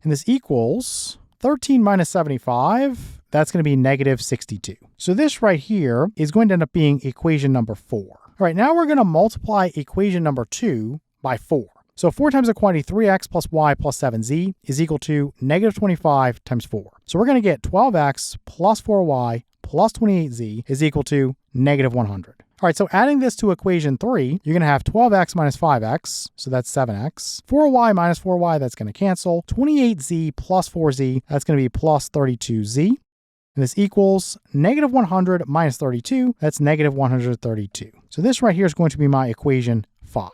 And this equals 13 minus 75, that's going to be negative 62. So this right here is going to end up being equation number 4. All right, now we're going to multiply equation number 2 by 4. So 4 times the quantity 3x plus y plus 7z is equal to negative 25 times 4. So we're going to get 12x plus 4y plus 28z is equal to negative 100. All right, so adding this to equation 3, you're going to have 12x minus 5x, so that's 7x. 4y minus 4y, that's going to cancel. 28z plus 4z, that's going to be plus 32z. And this equals negative 100 minus 32, that's negative 132. So this right here is going to be my equation 5.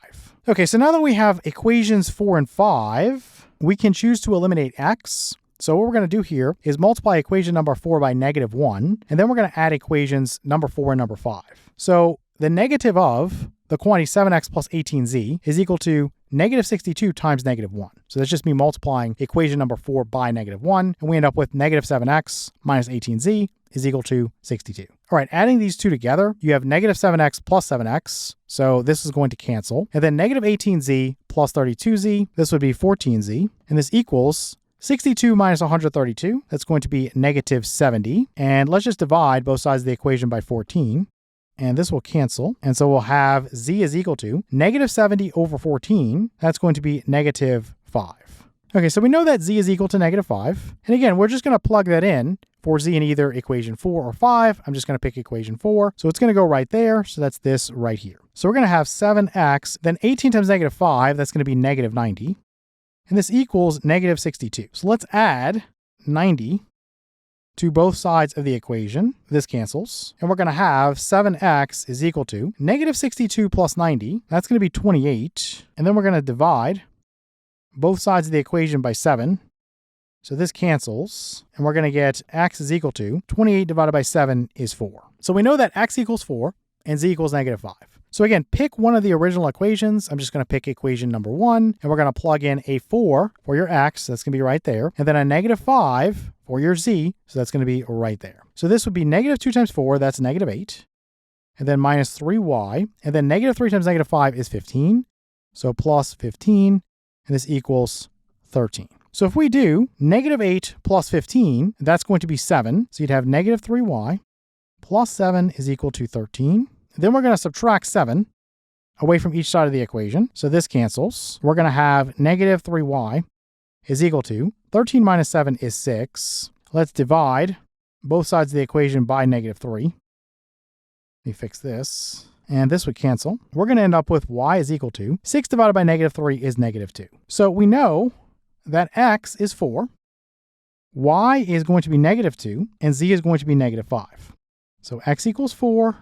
Okay, so now that we have equations 4 and 5, we can choose to eliminate x. So what we're going to do here is multiply equation number 4 by negative 1, and then we're going to add equations number 4 and number 5. So the negative of the quantity 7x plus 18z is equal to negative 62 times negative 1. So that's just me multiplying equation number 4 by negative 1, and we end up with negative 7x minus 18z is equal to 62. All right, adding these two together, you have negative 7x plus 7x, so this is going to cancel. And then negative 18z plus 32z, this would be 14z, and this equals 62 minus 132, that's going to be negative 70. And let's just divide both sides of the equation by 14. And this will cancel. And so we'll have z is equal to negative 70 over 14. That's going to be negative 5. Okay, so we know that z is equal to negative 5. And again, we're just going to plug that in for z in either equation 4 or 5. I'm just going to pick equation 4. So it's going to go right there. So that's this right here. So we're going to have 7x, then 18 times negative 5, that's going to be negative 90. And this equals negative 62. So let's add 90 to both sides of the equation. This cancels. And we're going to have 7x is equal to negative 62 plus 90. That's going to be 28. And then we're going to divide both sides of the equation by 7. So this cancels. And we're going to get x is equal to 28 divided by 7 is 4. So we know that x equals 4 and z equals negative 5. So again, pick one of the original equations. I'm just going to pick equation number 1, and we're going to plug in a 4 for your x. That's going to be right there. And then a negative 5 for your z. So that's going to be right there. So this would be negative 2 times 4. That's negative 8. And then minus 3y. And then negative 3 times negative 5 is 15. So plus 15. And this equals 13. So if we do negative 8 plus 15, that's going to be 7. So you'd have negative 3y plus 7 is equal to 13. Then we're going to subtract 7 away from each side of the equation. So this cancels. We're going to have negative 3y is equal to 13 minus 7 is 6. Let's divide both sides of the equation by negative 3. Let me fix this. And this would cancel. We're going to end up with y is equal to 6 divided by negative 3 is negative 2. So we know that x is 4, y is going to be negative 2, and z is going to be negative 5. So x equals 4,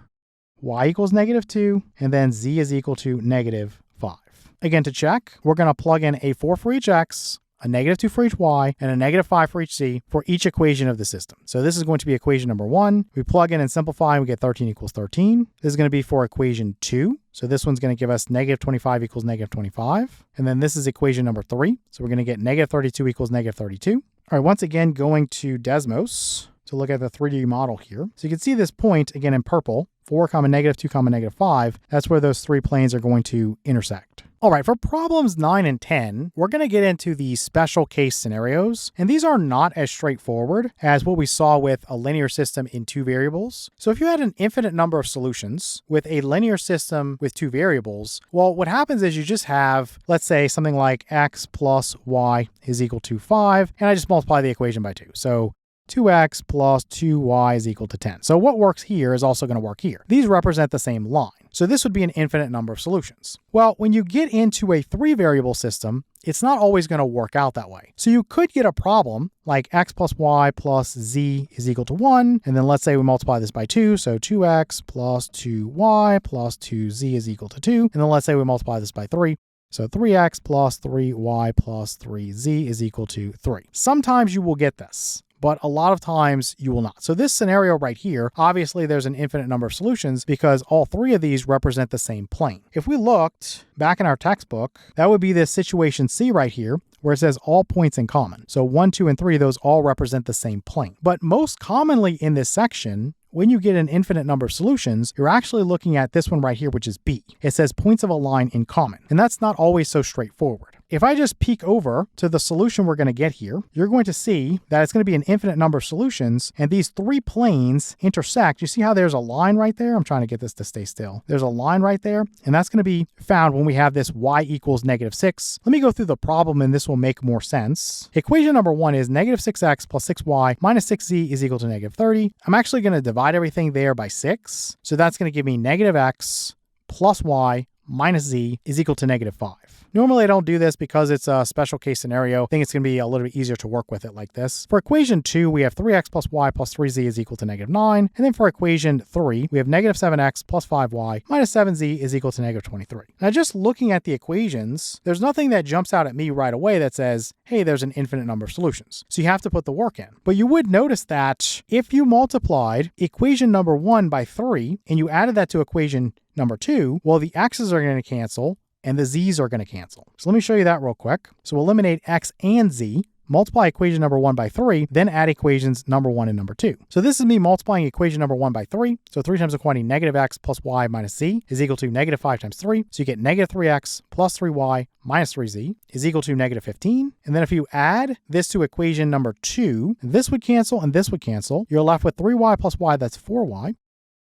y equals negative 2, and then z is equal to negative 5. Again, to check, we're going to plug in a 4 for each x, a negative 2 for each y, and a negative 5 for each z for each equation of the system. So this is going to be equation number 1. We plug in and simplify, and we get 13 equals 13. This is going to be for equation 2. So this one's going to give us negative 25 equals negative 25. And then this is equation number 3. So we're going to get negative 32 equals negative 32. All right, once again, going to Desmos to look at the 3D model here. So you can see this point, again, in purple, 4, negative 2, negative 5. That's where those three planes are going to intersect. All right, for problems 9 and 10, we're going to get into the special case scenarios, and these are not as straightforward as what we saw with a linear system in 2 variables. So if you had an infinite number of solutions with a linear system with 2 variables, well, what happens is you just have, let's say, something like x plus y is equal to 5, and I just multiply the equation by 2. So 2x plus 2y is equal to 10. So what works here is also going to work here. These represent the same line. So this would be an infinite number of solutions. Well, when you get into a 3-variable system, it's not always going to work out that way. So you could get a problem like x plus y plus z is equal to 1. And then let's say we multiply this by 2. So 2x plus 2y plus 2z is equal to 2. And then let's say we multiply this by 3. So 3x plus 3y plus 3z is equal to 3. Sometimes you will get this, but a lot of times you will not. So this scenario right here, obviously there's an infinite number of solutions because all 3 of these represent the same plane. If we looked back in our textbook, that would be this situation C right here, where it says all points in common. So 1, 2, and 3, those all represent the same plane. But most commonly in this section, when you get an infinite number of solutions, you're actually looking at this one right here, which is B. It says points of a line in common, and that's not always so straightforward. If I just peek over to the solution we're going to get here, you're going to see that it's going to be an infinite number of solutions, and these 3 planes intersect. You see how there's a line right there? I'm trying to get this to stay still. There's a line right there, and that's going to be found when we have this y equals -6. Let me go through the problem, and this will make more sense. Equation number 1 is -6x plus 6y minus 6z is equal to -30. I'm actually going to divide everything there by 6. So that's going to give me -x plus y minus z is equal to -5. Normally I don't do this because it's a special case scenario. I think it's going to be a little bit easier to work with it like this. For equation 2, we have 3x plus y plus 3z is equal to -9. And then for equation 3, we have -7x plus 5y minus 7z is equal to -23. Now just looking at the equations, there's nothing that jumps out at me right away that says, hey, there's an infinite number of solutions. So you have to put the work in. But you would notice that if you multiplied equation number 1 by 3 and you added that to equation number 2, well, the x's are going to cancel and the z's are going to cancel. So let me show you that real quick. So we'll eliminate x and z, multiply equation number 1 by 3, then add equations number 1 and number 2. So this is me multiplying equation number 1 by 3. So 3 times the quantity -x plus y minus z is equal to -5 times 3. So you get -3x plus 3y minus 3z is equal to -15. And then if you add this to equation number 2, this would cancel and this would cancel. You're left with 3y plus y, that's 4y.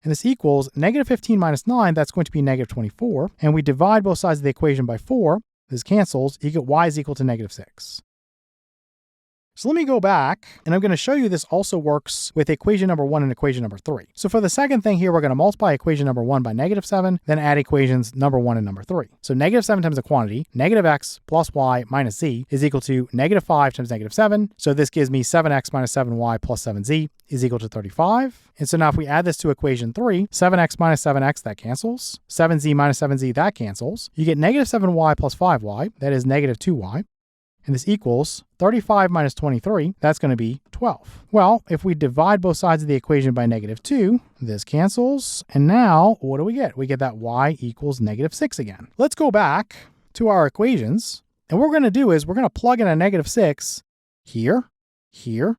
And this equals -15 minus 9, that's going to be -24. And we divide both sides of the equation by 4. This cancels. You get y is equal to -6. So let me go back, and I'm going to show you this also works with equation number 1 and equation number 3. So for the second thing here, we're going to multiply equation number 1 by -7, then add equations number 1 and number 3. So -7 times the quantity, -x plus y minus z is equal to -5 times -7. So this gives me 7x minus 7y plus 7z is equal to 35. And so now if we add this to equation 3, 7x minus 7x, that cancels. 7z minus 7z, that cancels. You get -7y plus 5y, that is -2y. And this equals 35 minus 23, that's going to be 12. Well, if we divide both sides of the equation by -2, this cancels. And now, what do we get? We get that y equals -6 again. Let's go back to our equations. And what we're going to do is we're going to plug in a -6 here, here,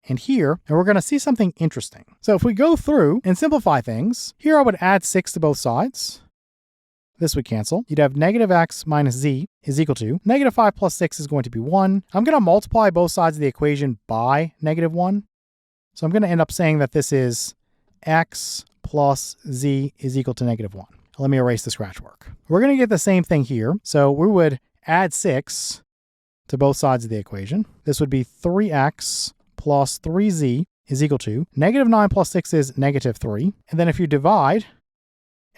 and here, and we're going to see something interesting. So if we go through and simplify things, here I would add 6 to both sides. This would cancel. You'd have -x minus z is equal to -5 plus 6 is going to be 1. I'm going to multiply both sides of the equation by -1. So I'm going to end up saying that this is x plus z is equal to -1. Let me erase the scratch work. We're going to get the same thing here. So we would add 6 to both sides of the equation. This would be 3x plus 3z is equal to -9 plus 6 is -3. And then if you divide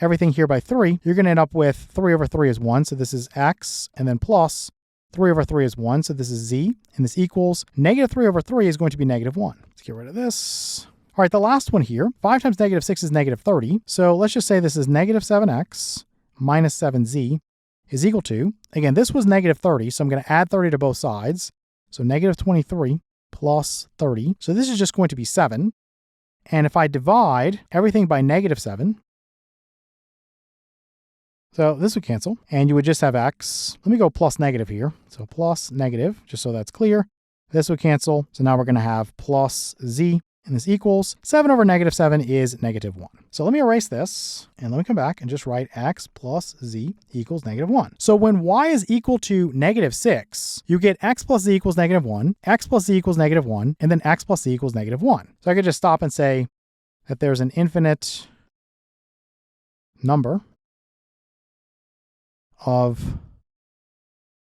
everything here by 3, you're going to end up with 3 over 3 is 1. So this is x, and then plus 3 over 3 is 1. So this is z, and this equals -3 over 3 is going to be -1. Let's get rid of this. All right, the last one here, 5 times -6 is -30. So let's just say this is -7x minus 7z is equal to, again, this was -30, so I'm going to add 30 to both sides. So -23 plus 30. So this is just going to be 7. And if I divide everything by -7, so this would cancel, and you would just have x. Let me go plus negative here. So plus negative, just so that's clear. This would cancel. So now we're going to have plus z and this equals 7 over -7 is -1. So let me erase this, and let me come back and just write x plus z equals -1. So when y is equal to -6, you get x plus z equals -1, x plus z equals -1, and then x plus z equals -1. So I could just stop and say that there's an infinite number of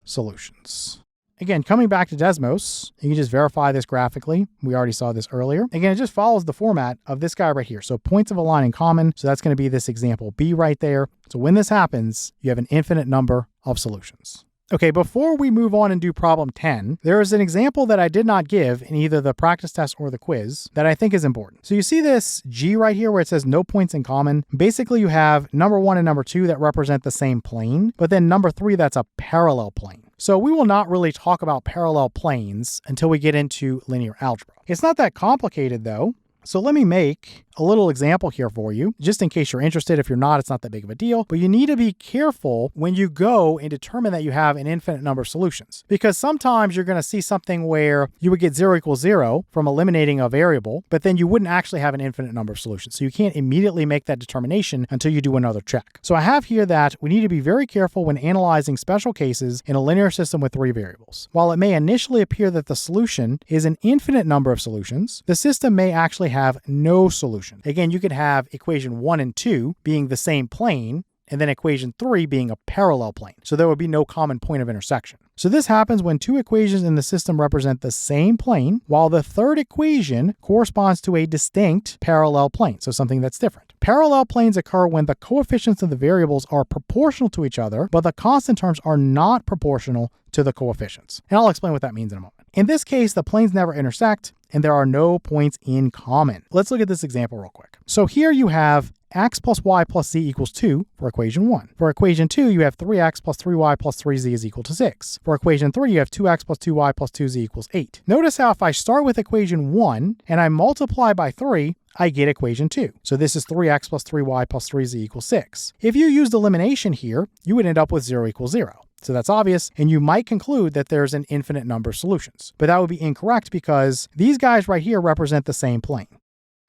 solutions. Again, coming back to Desmos, you can just verify this graphically. We already saw this earlier. Again, it just follows the format of this guy right here. So points of a line in common. So that's going to be this example B right there. So when this happens, you have an infinite number of solutions. Okay, before we move on and do problem 10, there is an example that I did not give in either the practice test or the quiz that I think is important. So you see this G right here where it says no points in common. Basically, you have number 1 and number 2 that represent the same plane, but then number 3 that's a parallel plane. So we will not really talk about parallel planes until we get into linear algebra. It's not that complicated though. So let me make a little example here for you, just in case you're interested. If you're not, it's not that big of a deal, but you need to be careful when you go and determine that you have an infinite number of solutions, because sometimes you're going to see something where you would get 0 equals 0 from eliminating a variable, but then you wouldn't actually have an infinite number of solutions. So you can't immediately make that determination until you do another check. So I have here that we need to be very careful when analyzing special cases in a linear system with 3 variables. While it may initially appear that the solution is an infinite number of solutions, the system may actually have no solution. Again, you could have equation 1 and 2 being the same plane, and then equation 3 being a parallel plane. So there would be no common point of intersection. So this happens when 2 equations in the system represent the same plane, while the third equation corresponds to a distinct parallel plane, so something that's different. Parallel planes occur when the coefficients of the variables are proportional to each other, but the constant terms are not proportional to the coefficients. And I'll explain what that means in a moment. In this case, the planes never intersect, and there are no points in common. Let's look at this example real quick. So here you have x plus y plus z equals 2 for equation 1. For equation 2, you have 3x plus 3y plus 3z is equal to 6. For equation 3, you have 2x plus 2y plus 2z equals 8. Notice how if I start with equation 1 and I multiply by 3, I get equation 2. So this is 3x plus 3y plus 3z equals 6. If you used elimination here, you would end up with 0 equals 0. So that's obvious, and you might conclude that there's an infinite number of solutions. But that would be incorrect because these guys right here represent the same plane.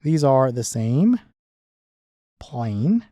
These are the same plane.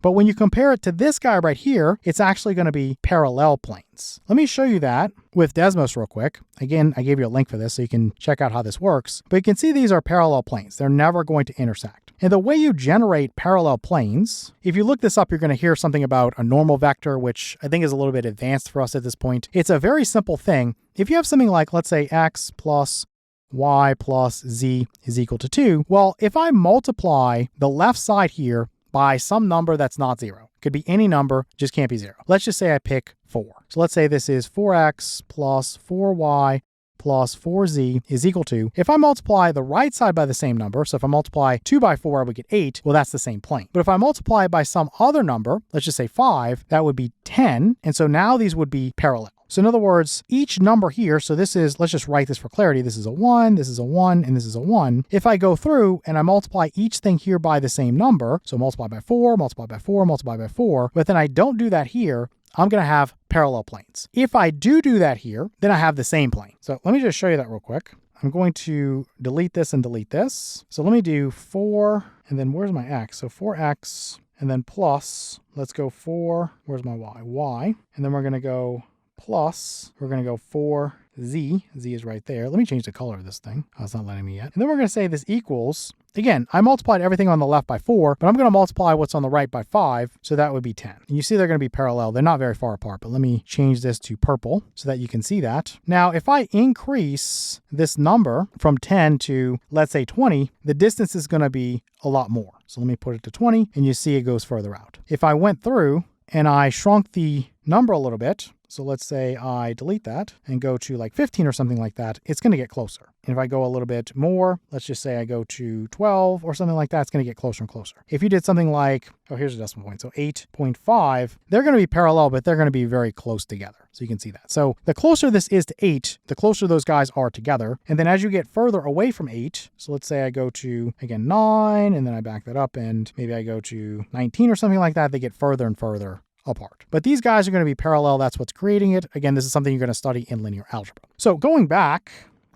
But when you compare it to this guy right here, it's actually going to be parallel planes. Let me show you that with Desmos real quick. Again, I gave you a link for this so you can check out how this works. But you can see these are parallel planes. They're never going to intersect. And the way you generate parallel planes, if you look this up, you're going to hear something about a normal vector, which I think is a little bit advanced for us at this point. It's a very simple thing. If you have something like, let's say, x plus y plus z is equal to 2, well, if I multiply the left side here by some number that's not 0. Could be any number, just can't be 0. Let's just say I pick 4. So let's say this is 4x plus 4y plus 4z is equal to, if I multiply the right side by the same number, so if I multiply 2 by 4, I would get 8, well, that's the same plane. But if I multiply it by some other number, let's just say 5, that would be 10, and so now these would be parallel. So in other words, each number here, so this is, let's just write this for clarity, this is a 1, this is a 1, and this is a 1. If I go through and I multiply each thing here by the same number, so multiply by 4, multiply by 4, multiply by 4, but then I don't do that here, I'm going to have parallel planes. If I do that here, then I have the same plane. So let me just show you that real quick. I'm going to delete this and delete this. So let me do 4, and then where's my x? So 4x, and then plus, let's go 4, where's my y? Y, and then we're going to go plus, we're going to go 4z, z is right there. Let me change the color of this thing. Oh, it's not letting me yet. And then we're going to say this equals, again, I multiplied everything on the left by 4, but I'm going to multiply what's on the right by 5, so that would be 10. And you see they're going to be parallel. They're not very far apart, but let me change this to purple so that you can see that. Now, if I increase this number from 10 to, let's say, 20, the distance is going to be a lot more. So let me put it to 20, and you see it goes further out. If I went through and I shrunk the number a little bit, so let's say I delete that and go to like 15 or something like that, it's going to get closer. And if I go a little bit more, let's just say I go to 12 or something like that, it's going to get closer and closer. If you did something like, oh, here's a decimal point, so 8.5, they're going to be parallel, but they're going to be very close together. So you can see that. So the closer this is to 8, the closer those guys are together. And then as you get further away from 8, so let's say I go to, again, 9, and then I back that up, and maybe I go to 19 or something like that, they get further and further apart. But these guys are going to be parallel. That's what's creating it. Again, this is something you're going to study in linear algebra. So going back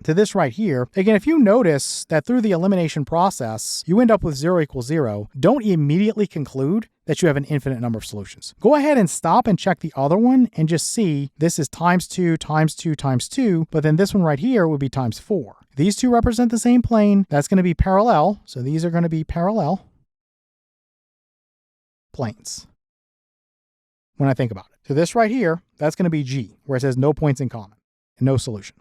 to this right here, again, if you notice that through the elimination process, you end up with 0 equals 0, don't immediately conclude that you have an infinite number of solutions. Go ahead and stop and check the other one and just see this is times 2, times 2, times 2, but then this one right here would be times 4. These two represent the same plane. That's going to be parallel. So these are going to be parallel planes when I think about it. So this right here, that's going to be G, where it says no points in common and no solution.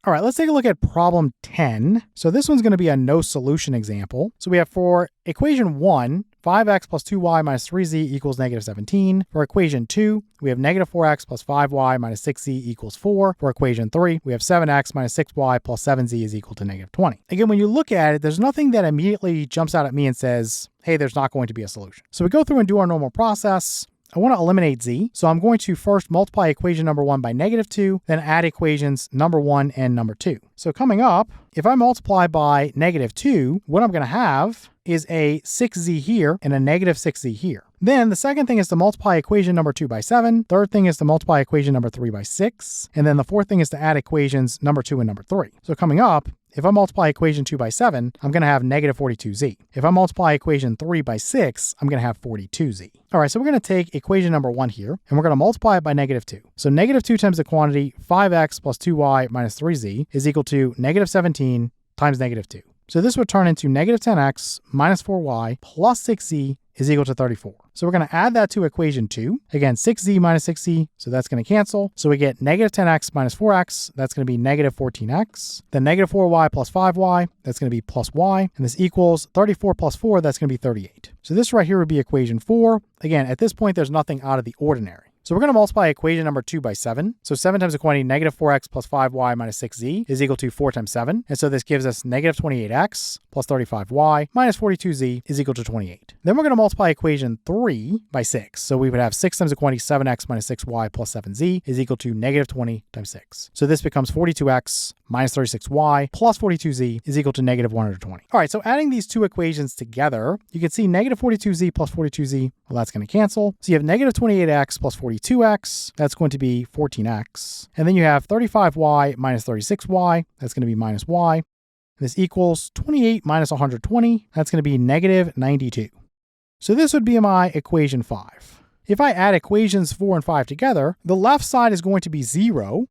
All right, let's take a look at problem 10. So this one's going to be a no solution example. So we have for equation 1, 5x plus 2y minus 3z equals negative 17. For equation 2, we have negative 4x plus 5y minus 6z equals 4. For equation 3, we have 7x minus 6y plus 7z is equal to negative 20. Again, when you look at it, there's nothing that immediately jumps out at me and says, hey, there's not going to be a solution. So we go through and do our normal process. I want to eliminate z, so I'm going to first multiply equation number 1 by negative 2, then add equations number 1 and number 2. So coming up, if I multiply by negative 2, what I'm going to have is a 6z here and a negative 6z here. Then the second thing is to multiply equation number 2 by 7. Third thing is to multiply equation number 3 by 6. And then the fourth thing is to add equations number 2 and number 3. So coming up, if I multiply equation 2 by 7, I'm going to have negative 42z. If I multiply equation 3 by 6, I'm going to have 42z. All right, so we're going to take equation number 1 here, and we're going to multiply it by negative 2. So negative 2 times the quantity 5x plus 2y minus 3z is equal to negative 17 times negative 2. So this would turn into negative 10x minus 4y plus 6z is equal to 34. So we're going to add that to equation 2. Again, 6z minus 6z, so that's going to cancel. So we get negative 10x minus 4x, that's going to be negative 14x. Then negative 4y plus 5y, that's going to be plus y. And this equals 34 plus 4, that's going to be 38. So this right here would be equation 4. Again, at this point, there's nothing out of the ordinary. So we're going to multiply equation number 2 by 7. So 7 times the quantity negative 4x plus 5y minus 6z is equal to 4 times 7. And so this gives us negative 28x plus 35y minus 42z is equal to 28. Then we're going to multiply equation 3 by 6. So we would have 6 times the quantity 7x minus 6y plus 7z is equal to negative 20 times 6. So this becomes 42x minus 36y plus 42z is equal to negative 120. All right, so adding these two equations together, you can see negative 42z plus 42z, well, that's going to cancel. So you have negative 28x plus 42x, that's going to be 14x. And then you have 35y minus 36y, that's going to be minus y. This equals 28 minus 120, that's going to be negative 92. So this would be my equation 5. If I add equations 4 and 5 together, the left side is going to be 0,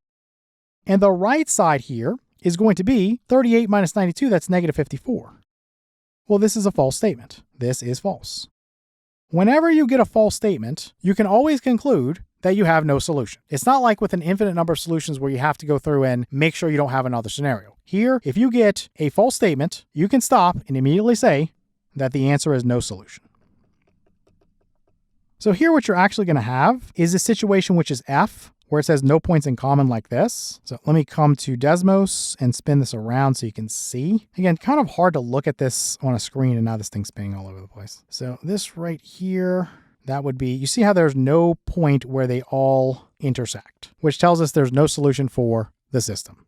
and the right side here is going to be 38 minus 92, that's negative 54. Well, this is a false statement. This is false. Whenever you get a false statement, you can always conclude that you have no solution. It's not like with an infinite number of solutions where you have to go through and make sure you don't have another scenario. Here, if you get a false statement, you can stop and immediately say that the answer is no solution. So here what you're actually going to have is a situation which is F, where it says no points in common like this. So let me come to Desmos and spin this around so you can see. Again, kind of hard to look at this on a screen, and now this thing's spinning all over the place. So this right here, that would be, you see how there's no point where they all intersect, which tells us there's no solution for the system.